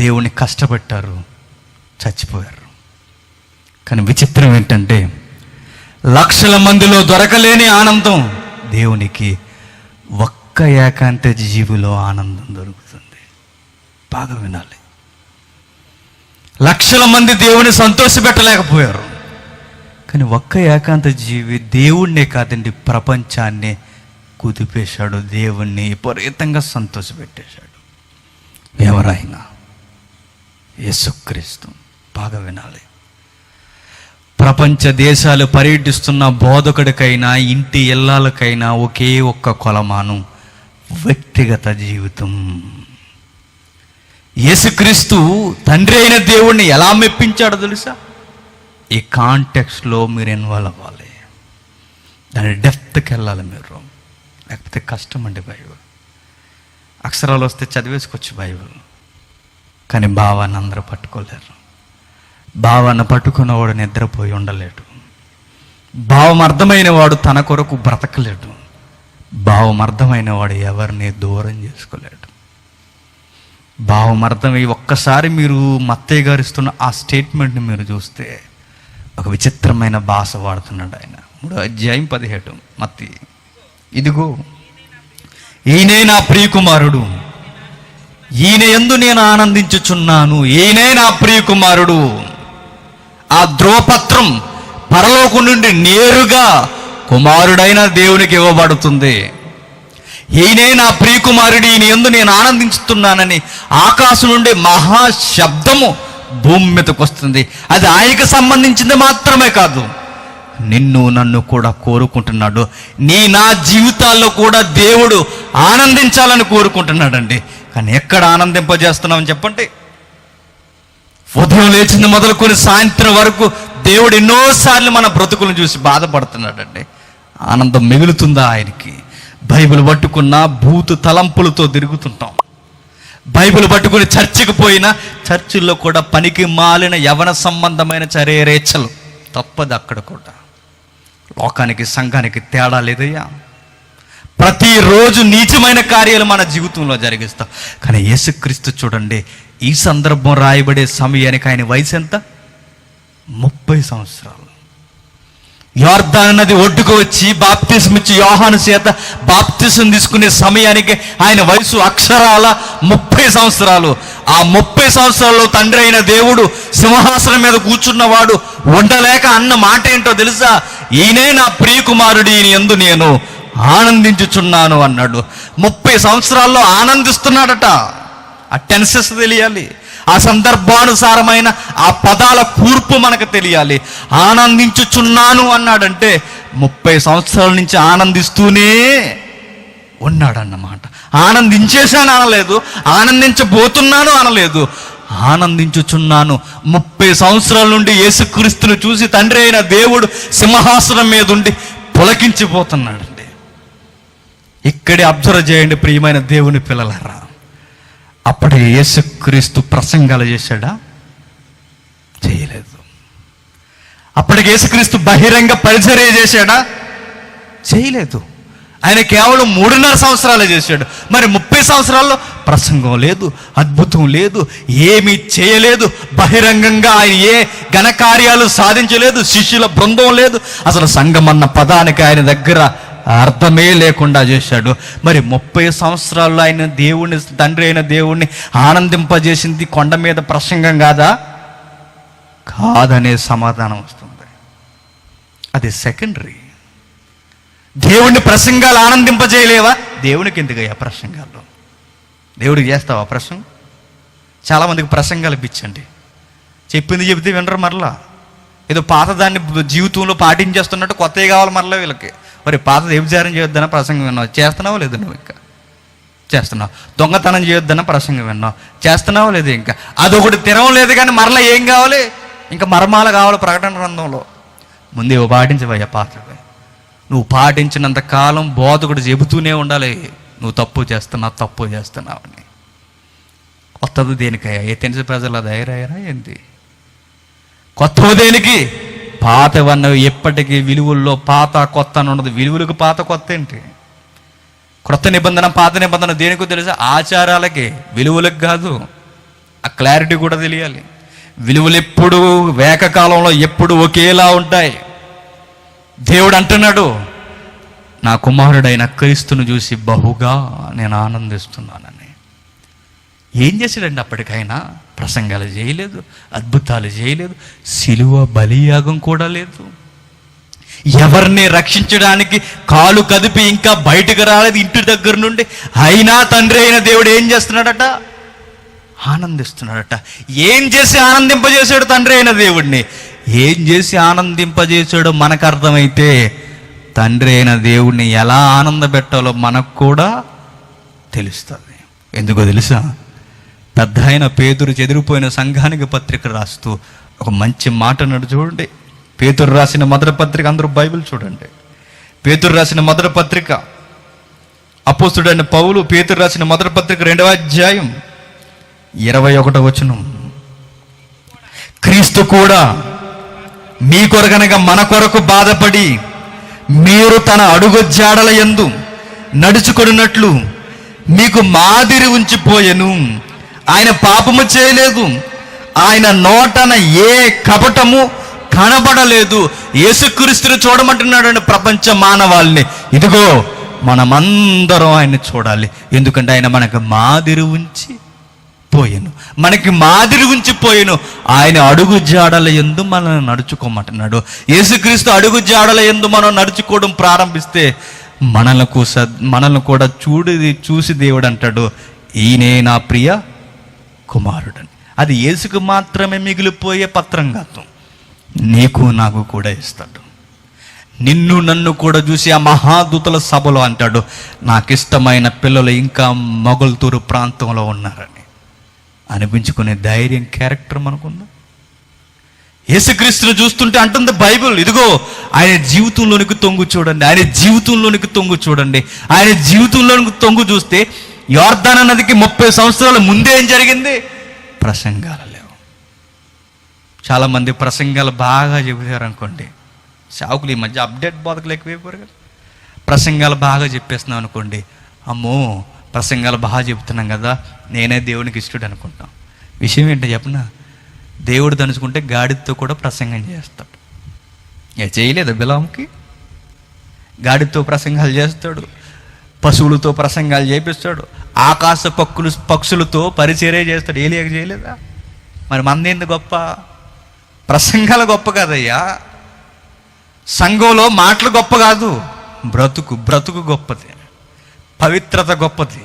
దేవుని కష్టపెట్టారు, చచ్చిపోయారు. కానీ విచిత్రం ఏంటంటే లక్షల మందిలో దొరకలేని ఆనందం దేవునికి ఒక్క ఏకాంత జీవిలో ఆనందం దొరుకుతుంది. బాగా వినాలి. లక్షల మంది దేవుని సంతోషపెట్టలేకపోయారు, కానీ ఒక్క ఏకాంత జీవి దేవుణ్ణే కాదండి ప్రపంచాన్ని కుదిపేశాడు. దేవుణ్ణి విపరీతంగా సంతోషపెట్టేశాడు. ఎవరైనా యేసుక్రీస్తు. బాగా వినాలి. ప్రపంచ దేశాలు పర్యటిస్తున్న బోధకుడికైనా ఇంటి ఇల్లాలకైనా ఒకే ఒక్క కొలమానం వ్యక్తిగత జీవితం. యేసుక్రీస్తు తండ్రి అయిన దేవుణ్ణి ఎలా మెప్పించాడో తెలుసా? ఈ కాంటెక్స్ట్లో మీరు ఇన్వాల్వ్ అవ్వాలి, దాని డెప్త్కి వెళ్ళాలి మీరు. లేకపోతే కష్టం అండి. బైబిల్ అక్షరాలు వస్తే చదివేసుకోవచ్చు బైబిల్, కానీ భావాన్ని అందరూ పట్టుకోలేరు. భావాన్ని పట్టుకున్నవాడు నిద్రపోయి ఉండలేడు. భావం అర్థమైన వాడు తన కొరకు బ్రతకలేడు. భావం అర్థమైన వాడు ఎవరిని దూరం చేసుకోలేడు. భావం అర్థమై ఒక్కసారి మీరు మత్తయ్య గారు ఇస్తున్న ఆ స్టేట్మెంట్ని మీరు చూస్తే ఒక విచిత్రమైన భాష వాడుతున్నాడు ఆయన. 3:17 మత్తయి. ఇదిగో ఈయనే నా ప్రియకుమారుడు, ఈయన యందు నేను ఆనందించుచున్నాను, ఈయనే నా ప్రియకుమారుడు. ఆ ధ్రువపత్రం పరలోకం నుండి నేరుగా కుమారుడైన దేవునికి ఇవ్వబడుతుంది. ఈయనే నా ప్రియకుమారుడు, ఈయన యందు నేను ఆనందించుతున్నానని ఆకాశం నుండి మహాశబ్దము భూమి మీదకి వస్తుంది. అది ఆయనకు సంబంధించింది మాత్రమే కాదు, నిన్ను నన్ను కూడా కోరుకుంటున్నాడు. నా జీవితాల్లో కూడా దేవుడు ఆనందించాలని కోరుకుంటున్నాడండి. కానీ ఎక్కడ ఆనందింపజేస్తున్నామని చెప్పండి? ఉదయం లేచింది మొదలుకొని సాయంత్రం వరకు దేవుడు ఎన్నోసార్లు మన బ్రతుకులను చూసి బాధపడుతున్నాడండి. ఆనందం మిగులుతుందా ఆయనకి? బైబిల్ పట్టుకున్న భూతు తలంపులతో తిరుగుతుంటాం. బైబిల్ పట్టుకుని చర్చికి పోయినా చర్చిల్లో కూడా పనికి మాలిన యవన సంబంధమైన చర్యరేచ్చలు తప్పదు. అక్కడ కూడా లోకానికి సంఘానికి తేడా లేదయ్యా. ప్రతిరోజు నీచమైన కార్యాలు మన జీవితంలో జరిగిస్తాం. కానీ యేసుక్రీస్తు చూడండి, ఈ సందర్భం రాయబడే సమయానికి ఆయన వయసు ఎంత? 30 సంవత్సరాలు. యోర్దాను నది ఒడ్డుకు వచ్చి బాప్తిసం ఇచ్చి యోహాను చేత బాప్తిసం తీసుకునే సమయానికి ఆయన వయసు అక్షరాల 30 సంవత్సరాలు. ఆ 30 సంవత్సరాల్లో తండ్రి అయిన దేవుడు సింహాసనం మీద కూర్చున్నవాడు ఉండలేక అన్న మాట ఏంటో తెలుసా? ఈయనే నా ప్రియకుమారుడు, ఈయన యందు నేను ఆనందించుచున్నాను అన్నాడు. 30 సంవత్సరాల్లో ఆనందిస్తున్నాడట. ఆ టెన్సెస్ తెలియాలి, ఆ సందర్భానుసారమైన ఆ పదాల కూర్పు మనకు తెలియాలి. ఆనందించుచున్నాను అన్నాడంటే 30 సంవత్సరాల నుంచి ఆనందిస్తూనే ఉన్నాడన్నమాట. ఆనందించేశాను అనలేదు, ఆనందించబోతున్నాను అనలేదు, ఆనందించుచున్నాను. 30 సంవత్సరాల నుండి యేసుక్రీస్తును చూసి తండ్రి అయిన దేవుడు సింహాసనం మీద ఉండి పులకించిపోతున్నాడండి. ఇక్కడే అబ్జర్వ్ చేయండి ప్రియమైన దేవుని పిల్లలారా. అప్పటి యేసుక్రీస్తు ప్రసంగాలు చేశాడా? చేయలేదు. అప్పటికి యేసుక్రీస్తు బహిరంగ పరిచర్య చేశాడా? చేయలేదు. ఆయన కేవలం 3.5 సంవత్సరాలే చేశాడు. మరి 30 సంవత్సరాల్లో ప్రసంగం లేదు, అద్భుతం లేదు, ఏమీ చేయలేదు. బహిరంగంగా ఆయన ఏ ఘనకార్యాలు సాధించలేదు. శిష్యుల బృందం లేదు. అసలు సంఘం అన్న పదానికి ఆయన దగ్గర అర్థమే లేకుండా చేశాడు. మరి 30 సంవత్సరాల్లో ఆయన దేవుణ్ణి, తండ్రి అయిన దేవుణ్ణి ఆనందింపజేసింది కొండ మీద ప్రసంగం కాదా? కాదనే సమాధానం వస్తుంది. అది సెకండరీ. దేవుణ్ణి ప్రసంగాలు ఆనందింపజేయలేవా? దేవునికి ఎందుకయ్యా ప్రసంగాలు? దేవుడికి చేస్తావా ప్రసంగం? చాలామందికి ప్రసంగాలు పిచ్చండి. చెప్పింది చెబితే వినరు. మరలా ఏదో పాత దాన్ని జీవితంలో పాటించేస్తున్నట్టు కొత్తవి కావాలి మరలా వీళ్ళకి. మరి పాత వ్యభిచారం చేయొద్దన్న ప్రసంగం విన్నావు, చేస్తున్నావా లేదు? నువ్వు ఇంకా చేస్తున్నావు. దొంగతనం చేయొద్దన్న ప్రసంగం విన్నావు, చేస్తున్నావా లేదు? ఇంకా అదొకటి తినడం లేదు. కానీ మరలా ఏం కావాలి? ఇంకా మర్మాలు కావాలి ప్రకటన గ్రంథంలో. ముందే పాటించవయ్యా పాత్రవే. నువ్వు పాటించినంత కాలం బోధకుడు చెబుతూనే ఉండాలి, నువ్వు తప్పు చేస్తున్నావు అని. కొత్తది దేనికయ్యా? ఏ తెలిసి ప్రజలు అది అయ్యారా ఏంటి? కొత్తవి దేనికి? పాతవన్నవి ఎప్పటికీ విలువల్లో పాత కొత్త అని ఉండదు. విలువలకు పాత కొత్త ఏంటి? క్రొత్త నిబంధన పాత నిబంధన దేనికో తెలుసా? ఆచారాలకి, విలువలకు కాదు. ఆ క్లారిటీ కూడా తెలియాలి. విలువలు ఎప్పుడు ఏకకాలంలో ఎప్పుడు ఒకేలా ఉంటాయి. దేవుడు అంటున్నాడు, నా కుమారుడైన క్రీస్తును చూసి బహుగా నేను ఆనందిస్తున్నానని. ఏం చేశాడండి అప్పటికైనా? ప్రసంగాలు చేయలేదు, అద్భుతాలు చేయలేదు, శిలువ బలియాగం కూడా లేదు. ఎవరిని రక్షించడానికి కాలు కదిపి ఇంకా బయటకు రాలేదు ఇంటి దగ్గర నుండి. అయినా తండ్రి అయిన దేవుడు ఏం చేస్తున్నాడట? ఆనందిస్తున్నాడట. ఏం చేసి ఆనందింపజేశాడు తండ్రి అయిన దేవుడిని? ఏం చేసి ఆనందింపజేశాడో మనకు అర్థమైతే తండ్రి అయిన దేవుడిని ఎలా ఆనందపెట్టాలో మనకు కూడా తెలుస్తుంది. ఎందుకో తెలుసా? పెద్ద అయిన పేతురు చెదిరిపోయిన సంఘానికి పత్రిక రాస్తూ ఒక మంచి మాట అన్నాడు. చూడండి, పేతురు రాసిన మొదటి పత్రిక, అందరూ బైబిల్ చూడండి. పేతురు రాసిన మొదటి పత్రిక, అపోస్తుడైన పౌలు పేతురు రాసిన మొదటి పత్రిక 2వ అధ్యాయం 21వ వచనం. క్రీస్తు కూడా మీ కొరకనగా మన కొరకు బాధపడి మీరు తన అడుగు జాడల యందు నడుచుకొనున్నట్లు మీకు మాదిరి ఉంచిపోయెను. ఆయన పాపము చేయలేదు, ఆయన నోటన ఏ కపటము కనబడలేదు. యేసుక్రీస్తుని చూడమంటున్నాడు ప్రపంచ మానవాళ్ళని. ఇదిగో మనమందరం ఆయన్ని చూడాలి, ఎందుకంటే ఆయన మనకు మాదిరి ఉంచి పోయెను. మనకి మాదిరి ఉంచిపోయెను. ఆయన అడుగు జాడల యందు మనల్ని నడుచుకోమంటున్నాడు. యేసుక్రీస్తు అడుగు జాడల యందు మనం నడుచుకోవడం ప్రారంభిస్తే మనల్ని కూడా చూసి దేవుడు అంటాడు, ఈయనే నా ప్రియ కుమారుడని. అది యేసుకు మాత్రమే మిగిలిపోయే పత్రం కాదు, నీకు నాకు కూడా ఇస్తాడు. నిన్ను నన్ను కూడా చూసి ఆ మహాదూతల సభలో అంటాడు, నాకిష్టమైన పిల్లలు ఇంకా మొగల్తూరు ప్రాంతంలో ఉన్నారని అనిపించుకునే ధైర్యం, క్యారెక్టర్ మనకుందా? యేసుక్రీస్తును చూస్తుంటే అంటుంది బైబిల్, ఇదిగో ఆయన జీవితంలోనికి తొంగు చూడండి, ఆయన జీవితంలోనికి తొంగు చూడండి. ఆయన జీవితంలోనికి తొంగు చూస్తే యోర్దాను నదికి 30 సంవత్సరాల ముందే ఏం జరిగింది? ప్రసంగాలు లేవు. చాలామంది ప్రసంగాలు బాగా చెబుతారు అనుకోండి, సాకులు ఈ మధ్య అప్డేట్ బోధకులు ఎక్కువైపోయారు కదా. ప్రసంగాలు బాగా చెప్పేస్తున్నాం అనుకోండి, అమ్మో ప్రసంగాలు బాగా చెబుతున్నాం కదా, నేనే దేవునికి ఇష్టడు అనుకుంటాం. విషయం ఏంటో చెప్పనా? దేవుడు తలుచుకుంటే గాడితో కూడా ప్రసంగం చేస్తాడు. చేయలేదు బిలాముకి? గాడితో ప్రసంగాలు చేస్తాడు, పశువులతో ప్రసంగాలు చేపిస్తాడు, ఆకాశ పక్షులతో పరిచర్య చేస్తాడు. ఏలియాకి చేయలేదా? మరి మందేంది గొప్ప? ప్రసంగాలు గొప్ప కాదయ్యా. సంఘంలో మాటలు గొప్ప కాదు, బ్రతుకు గొప్పది, పవిత్రత గొప్పది.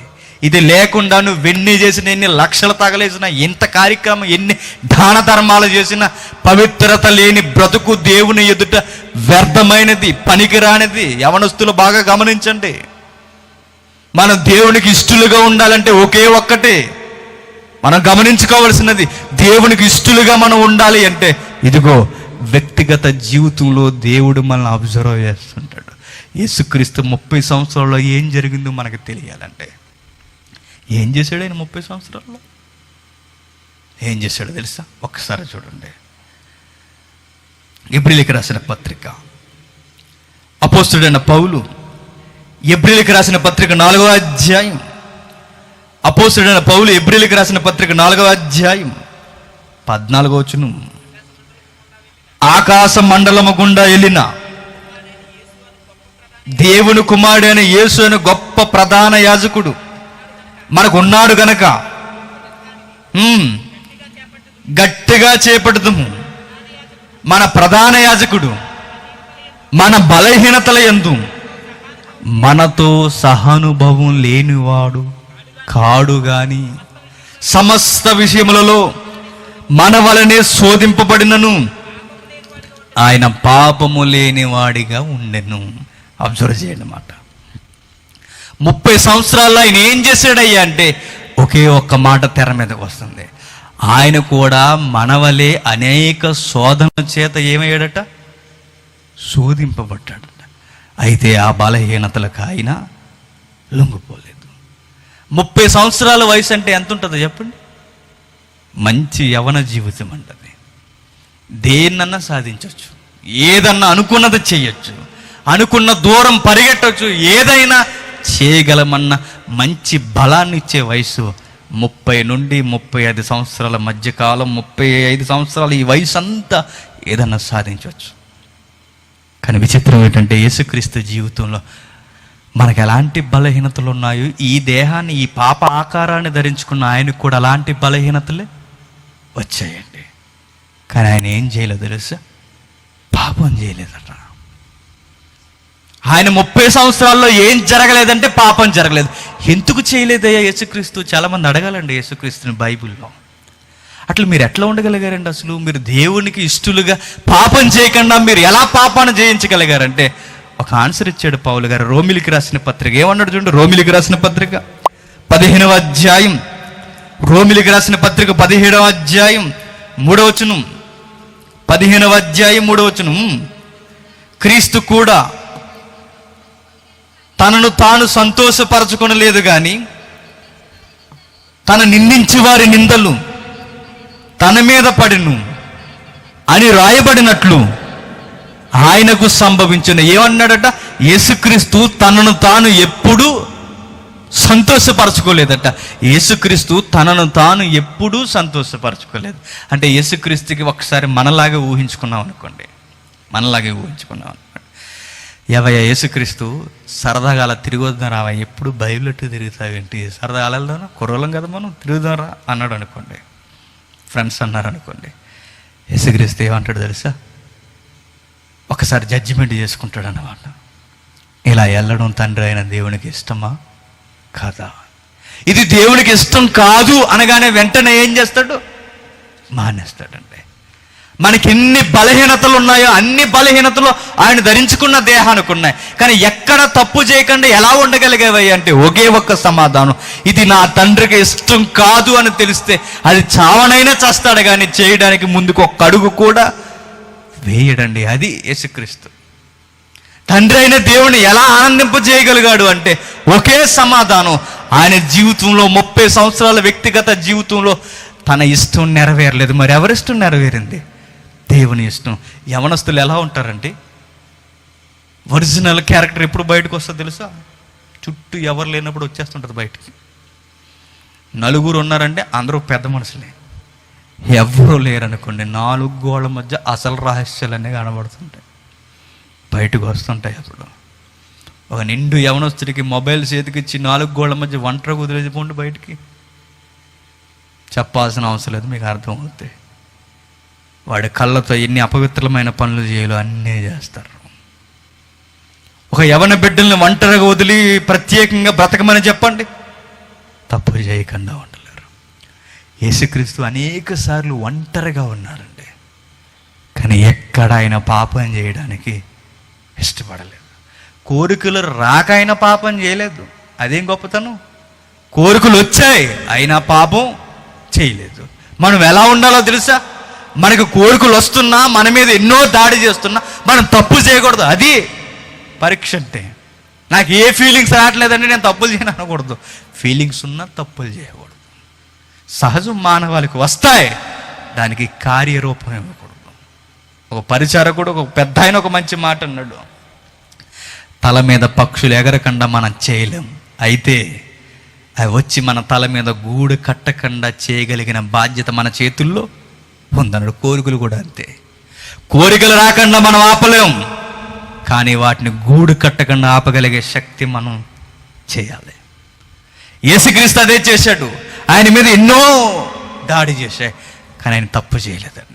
ఇది లేకుండా నువ్వు ఎన్ని చేసిన, ఎన్ని లక్షలు తగలేసిన, ఎంత కార్యక్రమం, ఎన్ని దాన ధర్మాలు చేసిన, పవిత్రత లేని బ్రతుకు దేవుని ఎదుట వ్యర్థమైనది, పనికిరానిది. యవనస్తులు బాగా గమనించండి. మనం దేవునికి ఇష్టలుగా ఉండాలంటే ఒకే ఒక్కటే మనం గమనించుకోవాల్సినది. దేవునికి ఇష్టలుగా మనం ఉండాలి అంటే ఇదిగో వ్యక్తిగత జీవితంలో దేవుడు మనల్ని అబ్జర్వ్ చేస్తుంటాడు. యేసుక్రీస్తు 30 సంవత్సరాల్లో ఏం జరిగిందో మనకు తెలియాలంటే ఏం చేశాడు ఆయన 30 సంవత్సరాల్లో? ఏం చేశాడో తెలుసా? ఒక్కసారి చూడండి. ఎబ్రీయులకు రాసిన పత్రిక, అపోస్తలుడైన పౌలు ఎబ్రీయులకు రాసిన పత్రిక 4వ అధ్యాయం, అపోస్తలుడైన పౌలు ఎబ్రీయులకు రాసిన పత్రిక 4వ అధ్యాయం 14వ వచనం. ఆకాశ మండలము గుండా వెళ్ళిన దేవుని కుమారుడైన యేసు అనే గొప్ప ప్రధాన యాజకుడు మనకు ఉన్నాడు గనక గట్టిగా చేపడుతుము. మన ప్రధాన యాజకుడు మన బలహీనతల యందు మనతో సహానుభవం లేనివాడు కాడు గాని సమస్త విషయములలో మన వలనే శోధింపబడినను ఆయన పాపము లేనివాడిగా ఉండెను. అబ్జర్వ్ చేయండి మాట. 30 సంవత్సరాల్లో ఆయన ఏం చేశాడయ్యా అంటే ఒకే ఒక్క మాట తెర మీదకి వస్తుంది. ఆయన కూడా మనవలే అనేక శోధన చేత ఏమయ్యాడట? శోధింపబడ్డాడట. అయితే ఆ బలహీనతలకు ఆయన లొంగిపోలేదు. 30 సంవత్సరాల వయసు అంటే ఎంత ఉంటుందో చెప్పండి? మంచి యవన జీవితం అంటది. దేన్నన్నా సాధించవచ్చు, ఏదన్నా అనుకున్నది చేయొచ్చు, అనుకున్న దూరం పరిగెట్టవచ్చు, ఏదైనా చేయగలమన్న మంచి బలాన్ని ఇచ్చే వయసు 30 నుండి 35 సంవత్సరాల మధ్యకాలం. 35 సంవత్సరాలు ఈ వయసు అంతా ఏదన్నా సాధించవచ్చు. కానీ విచిత్రం ఏంటంటే యేసుక్రీస్తు జీవితంలో మనకు ఎలాంటి బలహీనతలు ఉన్నాయో, ఈ దేహాన్ని, ఈ పాప ఆకారాన్ని ధరించుకున్న ఆయనకు కూడా అలాంటి బలహీనతలే వచ్చాయండి. కానీ ఆయన ఏం చేయలేదు తెలుసా? పాపం చేయలేదట. ఆయన 30 సంవత్సరాల్లో ఏం జరగలేదంటే పాపం జరగలేదు. ఎందుకు చేయలేదయ్యా యేసుక్రీస్తు? చాలామంది అడగాలండి యేసుక్రీస్తుని బైబిల్లో. అట్లా మీరు ఎట్లా ఉండగలిగారండి? అసలు మీరు దేవునికి ఇష్టలుగా పాపం చేయకుండా మీరు ఎలా పాపాన్ని జయించగలిగారంటే ఒక ఆన్సర్ ఇచ్చాడు పౌలు గారు. రోమిలికి రాసిన పత్రిక ఏమన్నాడు చూడండి. రోమిలికి రాసిన పత్రిక 15వ అధ్యాయం, రోమిలికి రాసిన పత్రిక 17వ అధ్యాయం 3వ వచనం, 15వ అధ్యాయం 3వ వచనం, క్రీస్తు కూడా తనను తాను సంతోషపరచుకొనలేదు కానీ తన నిందించి వారి నిందలు తన మీద పడిను అని రాయబడినట్లు ఆయనకు సంభవించిన. ఏమన్నాడట? యేసుక్రీస్తు తనను తాను ఎప్పుడూ సంతోషపరచుకోలేదట. యేసుక్రీస్తు తనను తాను ఎప్పుడూ సంతోషపరచుకోలేదు. అంటే యేసుక్రీస్తుకి ఒకసారి మనలాగే ఊహించుకున్నాం అనుకోండి, ఏవయ్యా యేసుక్రీస్తు సరదాగా అలా తిరిగొద్దాం రావా, ఎప్పుడు బైబిలెట్టు తిరుగుతావేంటి, సరదాగా వెళ్దాం, కుర్రోళ్ళం కదా మనం, తిరుగుదాం రా అన్నాడు అనుకోండి, ఫ్రెండ్స్ అన్నారు అనుకోండి. యేసుక్రీస్తు ఏమంటాడు తెలుసా? ఒకసారి జడ్జిమెంట్ చేసుకుంటాడు అన్నమాట. ఇలా వెళ్ళడం తండ్రి అయిన దేవునికి ఇష్టమా కాదా? ఇది దేవునికి ఇష్టం కాదు అనగానే వెంటనే ఏం చేస్తాడు? మానేస్తాడండి. మనకి ఎన్ని బలహీనతలు ఉన్నాయో అన్ని బలహీనతలు ఆయన ధరించుకున్న దేహానికి ఉన్నాయి. కానీ ఎక్కడ తప్పు చేయకుండా ఎలా ఉండగలిగేవి అంటే ఒకే ఒక్క సమాధానం, ఇది నా తండ్రికి ఇష్టం కాదు అని తెలిస్తే అది చావనైనా చేస్తాడు కానీ చేయడానికి ముందుకు ఒక్క అడుగు కూడా వేయడండి. అది యేసుక్రీస్తు. తండ్రి అయిన దేవుని ఎలా ఆనందింపజేయగలిగాడు అంటే ఒకే సమాధానం. ఆయన జీవితంలో 30 సంవత్సరాల వ్యక్తిగత జీవితంలో తన ఇష్టం నెరవేరలేదు. మరి ఎవరిష్టం నెరవేరింది? దేవుని ఇష్టం. యవనస్తులు ఎలా ఉంటారంటే ఒరిజినల్ క్యారెక్టర్ ఎప్పుడు బయటకు వస్తుందో తెలుసా? చుట్టూ ఎవరు లేనప్పుడు వచ్చేస్తుంటుంది బయటికి. నలుగురు ఉన్నారంటే అందరూ పెద్ద మనుషులే, ఎవరూ లేరనుకోండి 4 గోళ్ల మధ్య అసలు రహస్యాలన్నీ కనబడుతుంటాయి, బయటకు వస్తుంటాయి. అప్పుడు ఒక నిండు యవనస్తుడికి మొబైల్ చేతికిచ్చి 4 గోళ్ల మధ్య ఒంటరిగా వదిలేసిపోండి బయటికి, చెప్పాల్సిన అవసరం లేదు, మీకు అర్థమవుతాయి. వాడి కళ్ళతో ఎన్ని అపవిత్రమైన పనులు చేయాలో అన్నీ చేస్తారు. ఒక యవన బిడ్డల్ని ఒంటరిగా వదిలి ప్రత్యేకంగా బ్రతకమని చెప్పండి, తప్పు చేయకుండా ఉండలేరు. యేసుక్రీస్తు అనేక సార్లు ఒంటరిగా ఉన్నారండి, కానీ ఎక్కడ ఆయన పాపం చేయడానికి ఇష్టపడలేదు. కోరికలు రాక ఆయన పాపం చేయలేదు, అదేం గొప్పతనం. కోరికలు వచ్చాయి అయినా పాపం చేయలేదు. మనం ఎలా ఉండాలో తెలుసా? మనకు కోరికలు వస్తున్నా, మన మీద ఎన్నో దాడి చేస్తున్నా మనం తప్పు చేయకూడదు. అది పరీక్ష అంటే. నాకు ఏ ఫీలింగ్స్ రావట్లేదంటే నేను తప్పులు చేయను అనకూడదు. ఫీలింగ్స్ ఉన్నా తప్పులు చేయకూడదు. సహజం మానవాళికి వస్తాయి, దానికి కార్యరూపం ఇవ్వకూడదు. ఒక పరిచారకుడు, ఒక పెద్ద ఆయన ఒక మంచి మాట అన్నాడు, తల మీద పక్షులు ఎగరకుండా మనం చేయలేం, అయితే అవి వచ్చి మన తల మీద గూడు కట్టకుండా చేయగలిగిన బాధ్యత మన చేతుల్లో ఉందన్నాడు. కోరికలు కూడా అంతే. కోరికలు రాకుండా మనం ఆపలేం, కానీ వాటిని గూడు కట్టకుండా ఆపగలిగే శక్తి మనం చేయాలి. యేసుక్రీస్తు అదే చేశాడు. ఆయన మీద ఎన్నో దాడి చేశాయి, కానీ ఆయన తప్పు చేయలేదండి.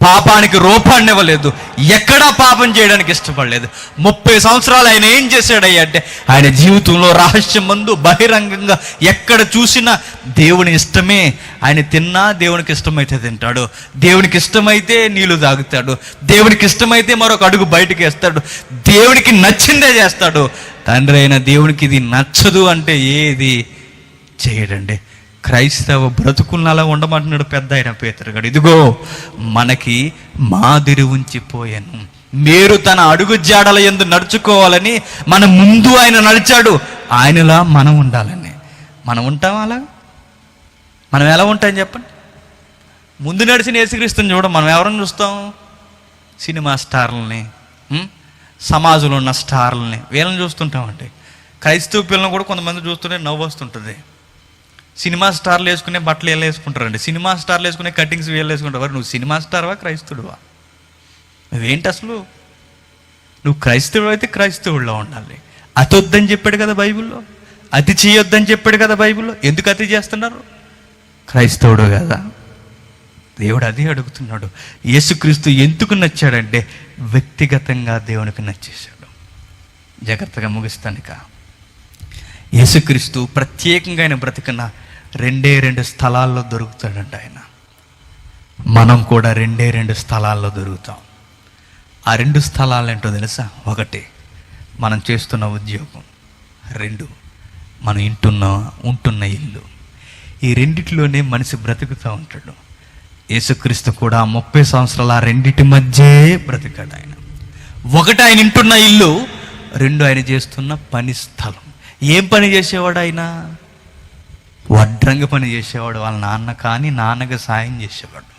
పాపానికి రూపాన్ని ఇవ్వలేదు, ఎక్కడా పాపం చేయడానికి ఇష్టపడలేదు. 30 సంవత్సరాలు ఆయన ఏం చేశాడయ్యా అంటే ఆయన జీవితంలో రహస్యం మందు బహిరంగంగా ఎక్కడ చూసినా దేవుని ఇష్టమే. ఆయన తిన్నా దేవునికి ఇష్టమైతే తింటాడు, దేవునికి ఇష్టమైతే నీళ్లు తాగుతాడు, దేవునికి ఇష్టమైతే మరొక అడుగు బయటకు వేస్తాడు, దేవునికి నచ్చిందే చేస్తాడు. తండ్రి అయిన దేవునికి ఇది నచ్చదు అంటే ఏది చేయడండి. క్రైస్తవ బ్రతుకులను అలా ఉండమంటున్నాడు పెద్ద అయిన పేతురుగాడు. ఇదిగో మనకి మాదిరి ఉంచిపోయాను, మీరు తన అడుగు జాడల యందు నడుచుకోవాలని మన ముందు ఆయన నడిచాడు, ఆయనలా మనం ఉండాలని. మనం ఉంటాం అలా? మనం ఎలా ఉంటాం చెప్పండి? ముందు నడిచిన యేసుక్రీస్తుని చూడం, మనం ఎవరిని చూస్తాం? సినిమా స్టార్లని, సమాజంలో ఉన్న స్టార్లని, వీళ్ళని చూస్తుంటామండి. క్రైస్తవ పిల్లలను కూడా కొంతమంది చూస్తుంటే నవ్వు వస్తుంటుంది. సినిమా స్టార్లు వేసుకునే బట్టలు వీళ్ళు వేసుకుంటారండి, సినిమా స్టార్లు వేసుకునే కటింగ్స్ వీళ్ళు వేసుకుంటారు. నువ్వు సినిమా స్టార్వా క్రైస్తవుడువా? నువ్వేంటి అసలు? నువ్వు క్రైస్తవుడు అయితే క్రైస్తవుడిలో ఉండాలి. అతి వద్దని చెప్పాడు కదా బైబిల్లో, అతి చేయొద్దని చెప్పాడు కదా బైబిల్లో. ఎందుకు అతి చేస్తున్నారు? క్రైస్తవుడు కదా. దేవుడు అదే అడుగుతున్నాడు. యేసుక్రీస్తు ఎందుకు నచ్చాడంటే వ్యక్తిగతంగా దేవునికి నచ్చేశాడు. జాగ్రత్తగా ముగిస్తాను. ఇక యేసుక్రీస్తు ప్రత్యేకంగా ఆయన బ్రతికిన 2 స్థలాల్లో దొరుకుతాడంట ఆయన. మనం కూడా 2 స్థలాల్లో దొరుకుతాం. ఆ 2 స్థలాలు ఏంటో తెలుసా? 1, మనం చేస్తున్న ఉద్యోగం. 2, మనం ఉంటున్న ఇల్లు. ఈ రెండిటిలోనే మనిషి బ్రతుకుతూ ఉంటాడు. యేసుక్రీస్తు కూడా 30 సంవత్సరాలు ఆ రెండిటి మధ్యే బ్రతికాడు ఆయన. 1 ఆయన ఇంటున్న ఇల్లు, 2 ఆయన చేస్తున్న పని స్థలం. ఏం పని చేసేవాడు ఆయన? వడ్రంగి పని చేసేవాడు. వాళ్ళ నాన్నకి సాయం చేసేవాడు.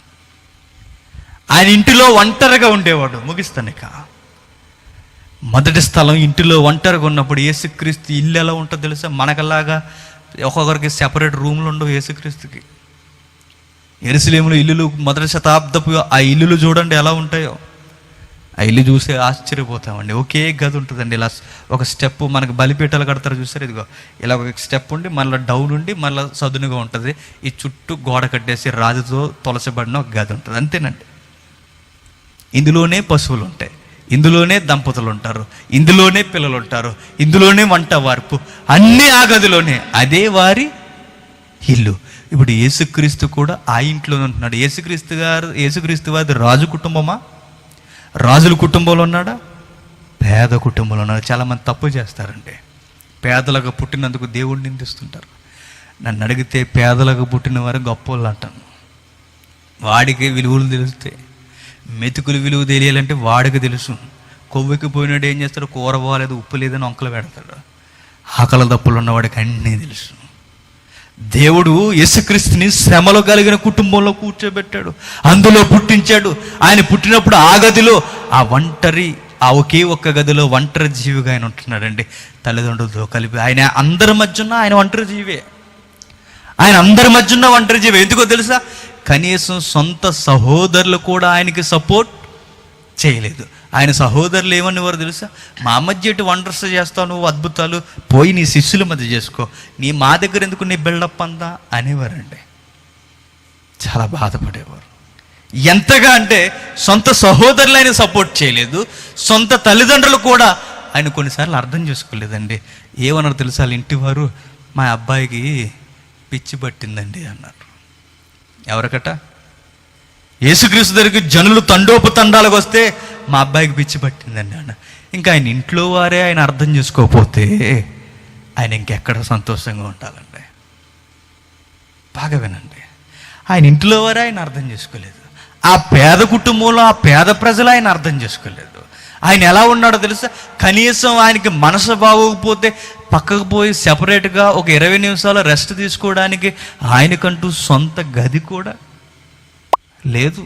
ఆయన ఇంటిలో ఒంటరిగా ఉండేవాడు. ముగిస్తాను ఇక. మొదటి స్థలం, ఇంటిలో ఒంటరిగా ఉన్నప్పుడు యేసుక్రీస్తు ఇల్లు ఎలా ఉంటుందో తెలుసా? మనకలాగా ఒక్కొక్కరికి సెపరేట్ రూమ్లు ఉండవు. యేసుక్రీస్తుకి యెరూషలేములో ఇల్లులు, మొదటి శతాబ్దపు ఆ ఇల్లులు చూడండి ఎలా ఉంటాయో. ఆ ఇల్లు చూసి ఆశ్చర్యపోతామండి. ఒకే గది ఉంటుందండి. ఇలా ఒక స్టెప్, మనకు బలిపీఠాలు కడతారు చూసారు, ఇదిగో ఇలా ఒక స్టెప్ ఉండి మళ్ళీ డౌన్ ఉండి మళ్ళీ సదునుగా ఉంటుంది. ఈ చుట్టూ గోడ కట్టేసి రాజుతో తొలసబడిన ఒక గది ఉంటుంది. అంతేనండి. ఇందులోనే పశువులు ఉంటాయి, ఇందులోనే దంపతులు ఉంటారు, ఇందులోనే పిల్లలు ఉంటారు, ఇందులోనే వంట వార్పు, అన్నీ ఆ గదిలోనే. అదే వారి ఇల్లు. ఇప్పుడు యేసుక్రీస్తు కూడా ఆ ఇంట్లోనే ఉంటున్నాడు. యేసుక్రీస్తు వారి రాజు కుటుంబమా? రాజుల కుటుంబంలో ఉన్నాడా? పేద కుటుంబంలో ఉన్నాడు. చాలామంది తప్పు చేస్తారండి. పేదలకు పుట్టినందుకు దేవుడిని నిందిస్తుంటారు. నన్ను అడిగితే పేదలకు పుట్టిన వారు గొప్పోళ్ళు అంటాను. వాడికి విలువలు తెలుస్తాయి. మెతుకులు విలువ తెలియాలంటే వాడికి తెలుసు. కొవ్వుకి పోయినాడు ఏం చేస్తాడు? కూర పోలేదు, ఉప్పు లేదని వంకలు పెడతాడు. ఆకలి దప్పులు ఉన్నవాడికి అన్నీ తెలుసు. దేవుడు యేసుక్రీస్తుని శ్రమలో కలిగిన కుటుంబంలో కూర్చోబెట్టాడు, అందులో పుట్టించాడు. ఆయన పుట్టినప్పుడు ఆ గదిలో ఆ ఒకే ఒక్క గదిలో ఒంటరి జీవిగా ఆయన ఉంటున్నాడండి, తల్లిదండ్రులతో కలిపి. ఆయన అందరి మధ్య ఉన్న ఆయన ఒంటరి జీవే. ఆయన అందరి మధ్య ఉన్న ఒంటరి జీవే. ఎందుకో తెలుసా? కనీసం సొంత సహోదరులు కూడా ఆయనకి సపోర్ట్ చేయలేదు. ఆయన సహోదరులు ఏమనేవారు తెలుసా? మా మధ్య ఎటు వండర్స్ చేస్తావు నువ్వు, అద్భుతాలు, పోయి నీ శిష్యుల మధ్య చేసుకో, మా దగ్గర ఎందుకు నీ బిల్డప్ అంతా అనేవారండి. చాలా బాధపడేవారు. ఎంతగా అంటే సొంత సహోదరులు ఆయన సపోర్ట్ చేయలేదు, సొంత తల్లిదండ్రులు కూడా ఆయన కొన్నిసార్లు అర్థం చేసుకోలేదండి. ఏమన్నారు తెలుసా? వాళ్ళ ఇంటి వారు, మా అబ్బాయికి పిచ్చి పట్టిందండి అన్నారు. ఎవరికట? యేసుక్రీస్తు దగ్గరికి జనులు తండోపతండాలకు వస్తే మా అబ్బాయికి పిచ్చి పట్టిందండి అన్న. ఇంకా ఆయన ఇంట్లో వారే ఆయన అర్థం చేసుకోకపోతే ఆయన ఇంకెక్కడ సంతోషంగా ఉండాలండి? బాగా వినండి. ఆయన ఇంట్లో వారే ఆయన అర్థం చేసుకోలేదు. ఆ పేద కుటుంబంలో ఆ పేద ప్రజలు ఆయన అర్థం చేసుకోలేదు. ఆయన ఎలా ఉన్నాడో తెలుసా? కనీసం ఆయనకి మనసు బాగోకపోతే పక్కకు పోయి సెపరేట్గా ఒక 20 నిమిషాలు రెస్ట్ తీసుకోవడానికి ఆయనకంటూ సొంత గది కూడా లేదు.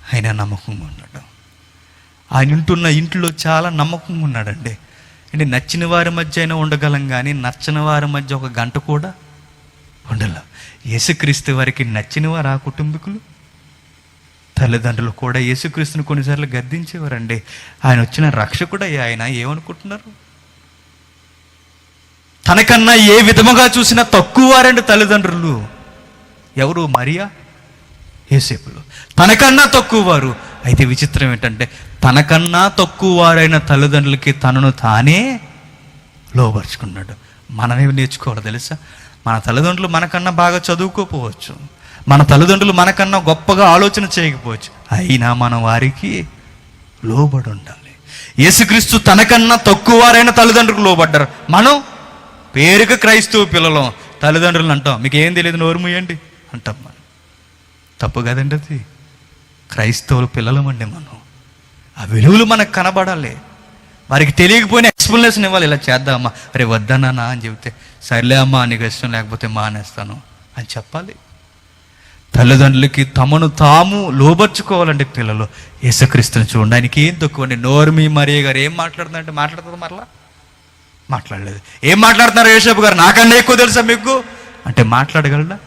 ఆయన నమ్మకంగా ఉన్నాడు. ఆయన ఉంటున్న ఇంట్లో చాలా నమ్మకంగా ఉన్నాడండి. అంటే నచ్చిన వారి మధ్య అయినా ఉండగలం, కానీ నచ్చని వారి మధ్య ఒక గంట కూడా ఉండలేం. యేసుక్రీస్తు వారికి నచ్చిన వారు ఆ కుటుంబీకులు, తల్లిదండ్రులు కూడా యేసుక్రీస్తుని కొన్నిసార్లు గద్దించేవారండి. ఆయన వచ్చిన రక్షకుడయ్యా ఆయన. ఏమనుకుంటున్నారు? తనకన్నా ఏ విధముగా చూసినా తక్కువ వారండి తల్లిదండ్రులు. ఎవరు? మరియా, యోసేపులు తనకన్నా తక్కువ వారు. అయితే విచిత్రం ఏంటంటే తనకన్నా తక్కువ వారైన తల్లిదండ్రులకి తనను తానే లోబరుచుకున్నాడు. మనమేమి నేర్చుకోవాలి తెలుసా? మన తల్లిదండ్రులు మనకన్నా బాగా చదువుకోకపోవచ్చు, మన తల్లిదండ్రులు మనకన్నా గొప్పగా ఆలోచన చేయకపోవచ్చు, అయినా మనం వారికి లోబడి ఉండాలి. యేసుక్రీస్తు తనకన్నా తక్కువ వారైన తల్లిదండ్రులకు లోబడ్డారు. మనం పేరుగా క్రైస్తవ పిల్లలం, తల్లిదండ్రులను అంటాం మీకు ఏం తెలియదు నోరు మూయండి అంటాం. మనం తప్పు కదండి అది. క్రైస్తవుల పిల్లలమండి మనం. ఆ విలువలు మనకు కనబడాలి. వారికి తెలియకపోయినా ఎక్స్ప్లెనేషన్ ఇవ్వాలి. ఇలా చేద్దామా, అరే వద్దన్నా అని చెబితే సర్లే అమ్మా నీకు ఇష్టం లేకపోతే మానేస్తాను అని చెప్పాలి. తల్లిదండ్రులకి తమను తాము లోబర్చుకోవాలండి పిల్లలు. యేసుక్రీస్తుని చూడండి, ఆయనకి ఏం తక్కువ అండి. నోర్మి మరియ గారు ఏం మాట్లాడుతుందంటే మాట్లాడుతుంది, మరలా మాట్లాడలేదు. ఏం మాట్లాడుతున్నారు యేసప్ప గారు? నాకన్నా ఎక్కువ తెలుసా మీకు అంటే మాట్లాడగలడా?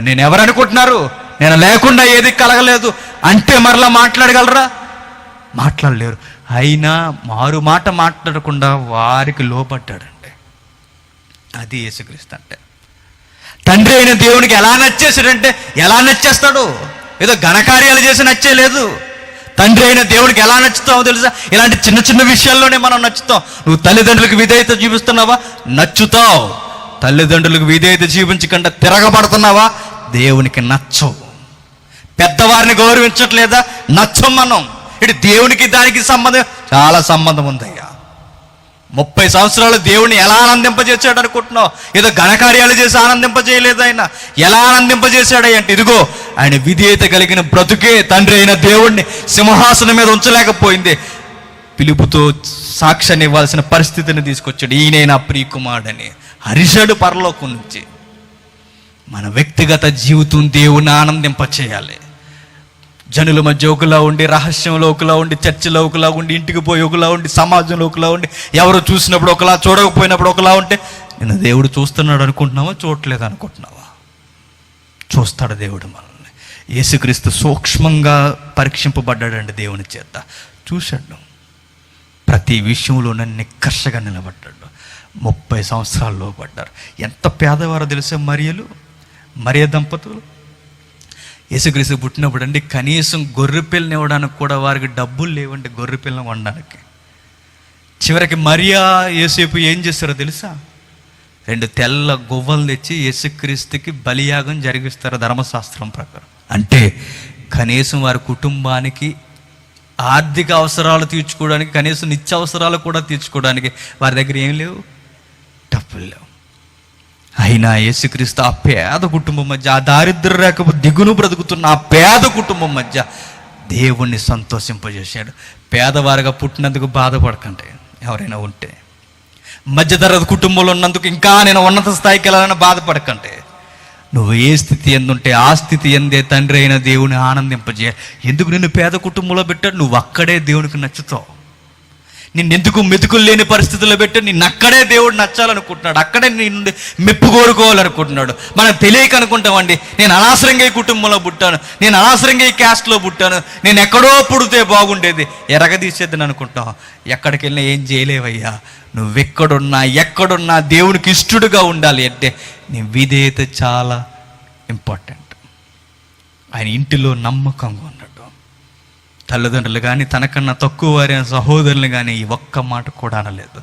నేను ఎవరు అనుకుంటున్నారు? నేను లేకుండా ఏది కలగలేదు అంటే మరలా మాట్లాడగలరా? మాట్లాడలేరు. అయినా మారు మాట మాట్లాడకుండా వారికి లోబడ్డాడండి. అది యేసుక్రీస్తు అంటే. తండ్రి అయిన దేవునికి ఎలా నచ్చేసాడంటే ఎలా నచ్చేస్తాడు? ఏదో ఘనకార్యాలు చేసి నచ్చేలేదు. తండ్రి అయిన దేవుడికి ఎలా నచ్చుతావో తెలుసా? ఇలాంటి చిన్న చిన్న విషయాల్లోనే మనం నచ్చుతాం. నువ్వు తల్లిదండ్రులకు విధేయత చూపిస్తున్నావా? నచ్చుతావు. తల్లిదండ్రులకు విధేయత చూపించకుండా తిరగబడుతున్నావా? దేవునికి నచ్చవు. పెద్దవారిని గౌరవించట్లేదా? నచ్చం మనం. ఇటు దేవునికి దానికి సంబంధం, చాలా సంబంధం ఉందయ్యా. 30 సంవత్సరాలు దేవుడిని ఎలా ఆనందింపజేశాడు అనుకుంటున్నావు? ఏదో ఘనకార్యాలు చేసి ఆనందింపజేయలేదు ఆయన. ఎలా ఆనందింపజేశాడు అంటే, ఇదిగో ఆయన విధేయత కలిగిన బ్రతుకే తండ్రి అయిన దేవుణ్ణి సింహాసనం మీద ఉంచలేకపోయింది. పిలుపుతో సాక్ష్యాన్ని ఇవ్వాల్సిన పరిస్థితిని తీసుకొచ్చాడు. ఈయనే నా ప్రియకుమారుడని అరిశాడు పరలోకం నుంచి. మన వ్యక్తిగత జీవితం దేవుణ్ణి ఆనందింపచేయాలి. జనుల మధ్య ఒకలా ఉండి, రహస్యంలో ఒకలా ఉండి, చర్చిలో ఒకలా ఉండి, ఇంటికి పోయి ఒకలా ఉండి, సమాజంలో ఒకలా ఉండి, ఎవరు చూసినప్పుడు ఒకలా, చూడకపోయినప్పుడు ఒకలా ఉంటే నిన్ను దేవుడు చూస్తున్నాడు అనుకుంటున్నావా? చూడట్లేదు అనుకుంటున్నావా? చూస్తాడు దేవుడు మనల్ని. యేసుక్రీస్తు సూక్ష్మంగా పరీక్షింపబడ్డాడండి దేవుని చేత. చూశాడు, ప్రతి విషయంలోనే నిక్కర్షగా నిలబడ్డాడు. 30 సంవత్సరాలు లోపడ్డారు. ఎంత పేదవారో తెలిసే మరియ దంపతులు. యేసుక్రీస్తు పుట్టినప్పుడు అండి కనీసం గొర్రె పిల్లని ఇవ్వడానికి కూడా వారికి డబ్బులు లేవండి, గొర్రె పిల్లని వండడానికి. చివరికి మరియా యేసేపు ఏం చేస్తారో తెలుసా? 2 తెల్ల గువ్వలు తెచ్చి యేసుక్రీస్తుకి బలియాగం జరిగిస్తారు ధర్మశాస్త్రం ప్రకారం. అంటే కనీసం వారి కుటుంబానికి ఆర్థిక అవసరాలు తీర్చుకోవడానికి, కనీసం నిత్యావసరాలు కూడా తీర్చుకోవడానికి వారి దగ్గర ఏం లేవు, డబ్బులు లేవు. అయినా యేసుక్రీస్తు ఆ పేద కుటుంబం మధ్య, ఆ దారిద్ర్య రేఖ దిగును బ్రతుకుతున్న ఆ పేద కుటుంబం మధ్య దేవుణ్ణి సంతోషింపజేశాడు. పేదవారిగా పుట్టినందుకు బాధపడకండి. ఎవరైనా ఉంటే మధ్యతరగతి కుటుంబంలో ఉన్నందుకు ఇంకా నేను ఉన్నత స్థాయికి వెళ్ళాలని బాధపడకండి. నువ్వు ఏ స్థితి ఎందుంటే ఆ స్థితి ఎందే తండ్రి అయిన దేవుని ఆనందింపజేయాలి. ఎందుకు నిన్ను పేద కుటుంబంలో పెట్టాడు? నువ్వు అక్కడే దేవునికి నచ్చుతావు. నిన్నెందుకు మెతుకులు లేని పరిస్థితుల్లో పెట్టాడు? నిన్ను అక్కడే దేవుడు నచ్చాలనుకుంటున్నాడు, అక్కడే నిన్ను మెప్పు కోరుకోవాలనుకుంటున్నాడు. మనం తెలియక అనుకుంటామండి, నేను అనవసరంగా ఈ కుటుంబంలో పుట్టాను, నేను అనవసరంగా ఈ క్యాస్ట్లో పుట్టాను, నేను ఎక్కడో పుడితే బాగుండేది, ఎరగదీసేద్దని అనుకుంటాం. ఎక్కడికి వెళ్ళినా ఏం చేయలేవయ్యా. ఎక్కడున్నా దేవునికి ఇష్టడుగా ఉండాలి అంటే నీ విధేయత చాలా ఇంపార్టెంట్. ఆయన ఇంటిలో నమ్మకంగా ఉన్నాడు. తల్లిదండ్రులు కానీ, తనకన్నా తక్కువ వారైన సహోదరులు కానీ ఈ ఒక్క మాట కూడా అనలేదు.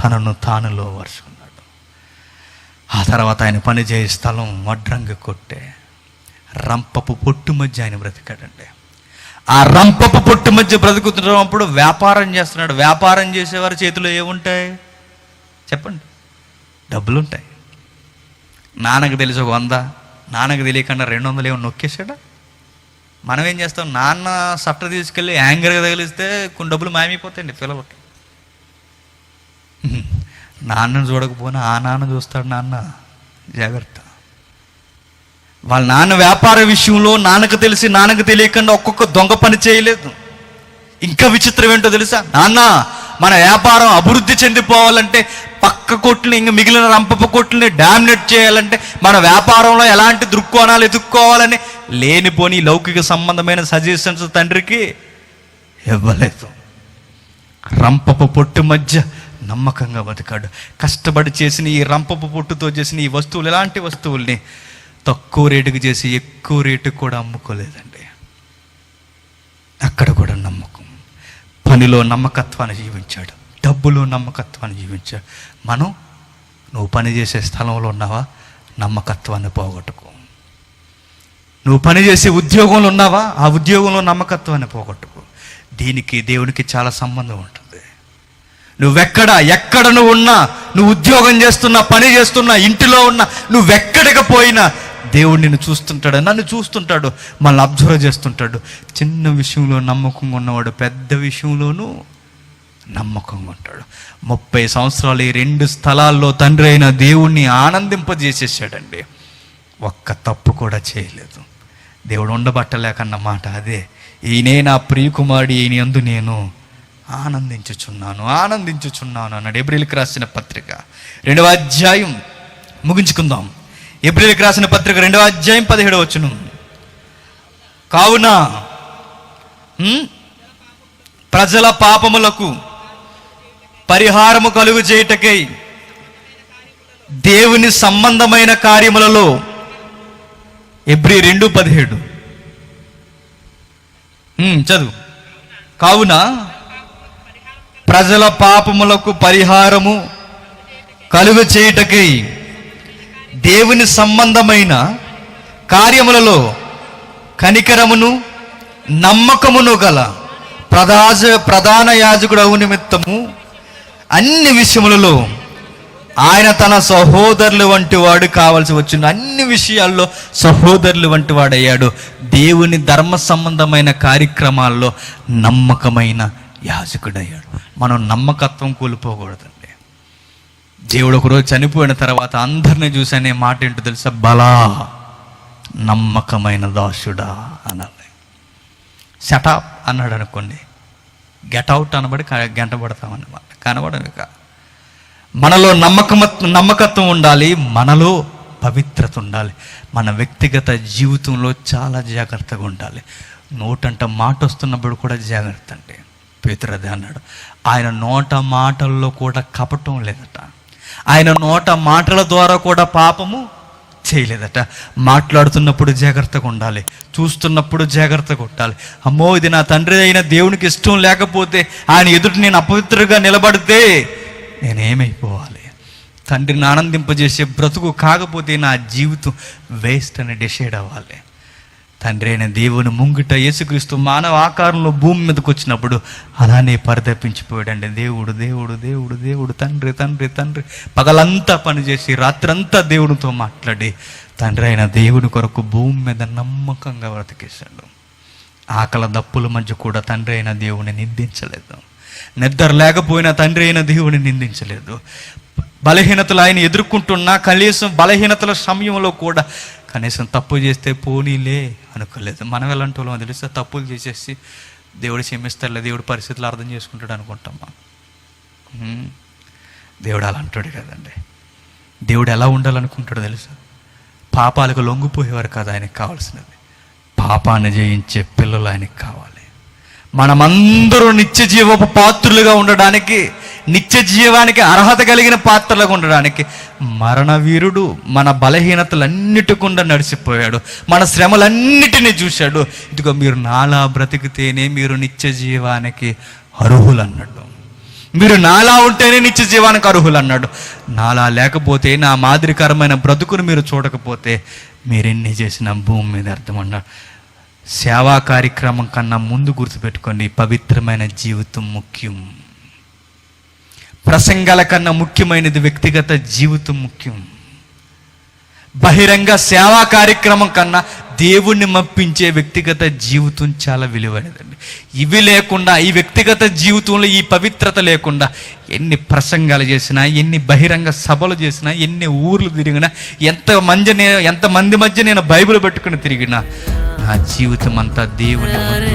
తనను తానులో వరుచుకున్నాడు. ఆ తర్వాత ఆయన పనిచేసే స్థలం వడ్రంగి కొట్టే, రంపపు పొట్టు మధ్య ఆయన బ్రతికాడండి. ఆ రంపపు పొట్టు మధ్య బ్రతుకుతున్నప్పుడు వ్యాపారం చేస్తున్నాడు. వ్యాపారం చేసేవారి చేతిలో ఏముంటాయి చెప్పండి? డబ్బులు ఉంటాయి. నాన్నకు తెలిసి ఒక 100, నాన్నకు తెలియకుండా 200 ఏమో నొక్కేసాడా? మనం ఏం చేస్తాం? నాన్న సట్ట తీసుకెళ్ళి యాంగర్గా తగిలిస్తే కొన్ని డబ్బులు మాయమైపోతాయండి పిల్లలకి. నాన్నను చూడకపోయినా ఆ నాన్న చూస్తాడు. నాన్న జాగ్రత్త. వాళ్ళ నాన్న వ్యాపార విషయంలో నాన్నకు తెలిసి నాన్నకు తెలియకుండా ఒక్కొక్క దొంగ పని చేయలేదు. ఇంకా విచిత్రం ఏంటో తెలుసా? నాన్న మన వ్యాపారం అభివృద్ధి చెందిపోవాలంటే, పక్క కొట్లని ఇంకా మిగిలిన రంపపు కొట్లని డామినేట్ చేయాలంటే, మన వ్యాపారంలో ఎలాంటి దృక్కోణాలు ఎదుర్కోవాలని లేనిపోని లౌకిక సంబంధమైన సజెషన్స్ తండ్రికి ఇవ్వలేదు. రంపపు పొట్టు మధ్య నమ్మకంగా బతికాడు. కష్టపడి చేసిన ఈ రంపపు పొట్టుతో చేసిన ఈ వస్తువులు, ఎలాంటి వస్తువుల్ని తక్కువ రేటుకు చేసి ఎక్కువ రేటుకు కూడా అమ్ముకోలేదండి. అక్కడ కూడా నమ్మకం. పనిలో నమ్మకత్వాన్ని జీవించాడు, డబ్బులో నమ్మకత్వాన్ని జీవించాడు. నువ్వు పనిచేసే స్థలంలో ఉన్నావా? నమ్మకత్వాన్ని పోగొట్టుకో. నువ్వు పనిచేసే ఉద్యోగంలో ఉన్నావా? ఆ ఉద్యోగంలో నమ్మకత్వాన్ని పోగొట్టుకో. దీనికి దేవునికి చాలా సంబంధం ఉంటుంది. ఎక్కడ నువ్వు ఉన్నా, నువ్వు ఉద్యోగం చేస్తున్నా, పని చేస్తున్నా, ఇంటిలో ఉన్నా, నువ్వెక్కడికి పోయినా దేవుడు నిన్ను చూస్తుంటాడు, నన్ను చూస్తుంటాడు, మనల్ని అబ్జర్వ్ చేస్తుంటాడు. చిన్న విషయంలో నమ్మకంగా ఉన్నవాడు పెద్ద విషయంలోనూ నమ్మకంగా ఉంటాడు. 30 సంవత్సరాలు ఈ 2 స్థలాల్లో తండ్రి అయిన దేవుణ్ణి ఆనందింపజేసేసాడండి. ఒక్క తప్పు కూడా చేయలేదు. దేవుడు ఉండబట్టలేకన్న మాట అదే. ఈయనే నా ప్రియకుమారుడు, ఈయన యందు నేను ఆనందించుచున్నాను అన్నాడు. ఎబ్రీయులకు రాసిన పత్రిక 2వ అధ్యాయం ముగించుకుందాం. ఎబ్రీయులకు రాసిన పత్రిక 2వ అధ్యాయం 17వ వచనం. కావున ప్రజల పాపములకు పరిహారము కలుగు చేయుటకై దేవుని సంబంధమైన కార్యములలో, ఎబ్రీ 2:17 చదువు. కావున ప్రజల పాపములకు పరిహారము కలుగు చేయుటకై దేవుని సంబంధమైన కార్యములలో కనికరమును నమ్మకమును గల ప్రధాన యాజకుడు అవు నిమిత్తము అన్ని విషయములలో ఆయన తన సహోదరులు వంటి వాడు కావాల్సి వచ్చిన అన్ని విషయాల్లో సహోదరులు వంటి వాడయ్యాడు. దేవుని ధర్మ సంబంధమైన కార్యక్రమాల్లో నమ్మకమైన యాజకుడయ్యాడు. మనం నమ్మకత్వం కోల్పోకూడదండి. దేవుడు ఒకరోజు చనిపోయిన తర్వాత అందరిని చూసి అనే మాట ఏంటో తెలుసా? బలా నమ్మకమైన దాసుడా అనాలి. షటాప్ అన్నాడు అనుకోండి, గెట్అవుట్ అనబడి గంట పడతామన్నమాట. కనబడక మనలో నమ్మకత్వం ఉండాలి, మనలో పవిత్రత ఉండాలి. మన వ్యక్తిగత జీవితంలో చాలా జాగ్రత్తగా ఉండాలి. నోటంట మాట వస్తున్నప్పుడు కూడా జాగ్రత్త అండి. పేతురు అదే అన్నాడు. ఆయన నోట మాటల్లో కూడా కపటం లేదట. ఆయన నోట మాటల ద్వారా కూడా పాపము చేయలేదట. మాట్లాడుతున్నప్పుడు జాగ్రత్తగా ఉండాలి, చూస్తున్నప్పుడు జాగ్రత్తగా ఉండాలి. అమ్మో, ఇది నా తండ్రి అయిన దేవునికి ఇష్టం లేకపోతే, ఆయన ఎదుటి నేను అపవిత్రంగా నిలబడితే నేనేమైపోవాలి? తండ్రిని ఆనందింపజేసే బ్రతుకు కాకపోతే నా జీవితం వేస్ట్ అని డిసైడ్ అవ్వాలి. తండ్రి అయిన దేవుని ముంగిట యేసుక్రీస్తు మానవ ఆకారంలో భూమి మీదకి వచ్చినప్పుడు అలానే పరితపించిపోయాడండి. దేవుడు దేవుడు దేవుడు దేవుడు తండ్రి తండ్రి తండ్రి పగలంతా పనిచేసి రాత్రంతా దేవునితో మాట్లాడి తండ్రి అయిన దేవుని కొరకు భూమి మీద నమ్మకంగా బ్రతికేశాడు. ఆకలి దప్పుల మధ్య కూడా తండ్రి అయిన దేవుని నిందించలేదు. నిద్ర లేకపోయినా తండ్రి అయిన దేవుని నిందించలేదు. బలహీనతలు ఆయన ఎదుర్కొంటున్నా కనీసం బలహీనతల సమయంలో కూడా కనీసం తప్పు చేస్తే పోనీలే అనుకోలేదు. మనం ఎలాంటి వాళ్ళం తెలుసా? తప్పులు చేసేసి దేవుడు క్షమిస్తాడులే, దేవుడు పరిస్థితులు అర్థం చేసుకుంటాడు అనుకుంటామా? దేవుడు అలా అంటాడు కదండి. దేవుడు ఎలా ఉండాలనుకుంటాడో తెలుసా? పాపాలకు లొంగిపోయేవారు కాదు ఆయనకు కావాల్సినది, పాపాన్ని జయించే పిల్లలు ఆయనకు కావాలి. మనమందరూ నిత్య జీవపు పాత్రులుగా ఉండడానికి, నిత్య జీవానికి అర్హత కలిగిన పాత్రలుగా ఉండడానికి మరణవీరుడు మన బలహీనతలన్నిటికుండా నడిచిపోయాడు. మన శ్రమలన్నిటినీ చూశాడు. ఇదిగో మీరు నాలా బ్రతికితేనే మీరు నిత్య జీవానికి అర్హులు అన్నాడు. మీరు నాలా ఉంటేనే నిత్య జీవానికి అర్హులు అన్నాడు. నాలా లేకపోతే, నా మాదిరికరమైన బ్రతుకును మీరు చూడకపోతే మీరెన్ని చేసిన భూమి మీద అర్థం అన్నాడు. సేవా కార్యక్రమం కన్నా ముందు గుర్తుపెట్టుకోండి, పవిత్రమైన జీవితం ముఖ్యం. ప్రసంగాల కన్నా ముఖ్యమైనది వ్యక్తిగత జీవితం ముఖ్యం. బహిరంగ సేవా కార్యక్రమం కన్నా దేవుణ్ణి మప్పించే వ్యక్తిగత జీవితం చాలా విలువైనదండి. ఇవి లేకుండా, ఈ వ్యక్తిగత జీవితంలో ఈ పవిత్రత లేకుండా ఎన్ని ప్రసంగాలు చేసినా, ఎన్ని బహిరంగ సభలు చేసినా, ఎన్ని ఊర్లు తిరిగినా, ఎంతమంది మధ్య నేను బైబిల్ పెట్టుకుని తిరిగినా నా జీవితం అంతా దేవుని ముందు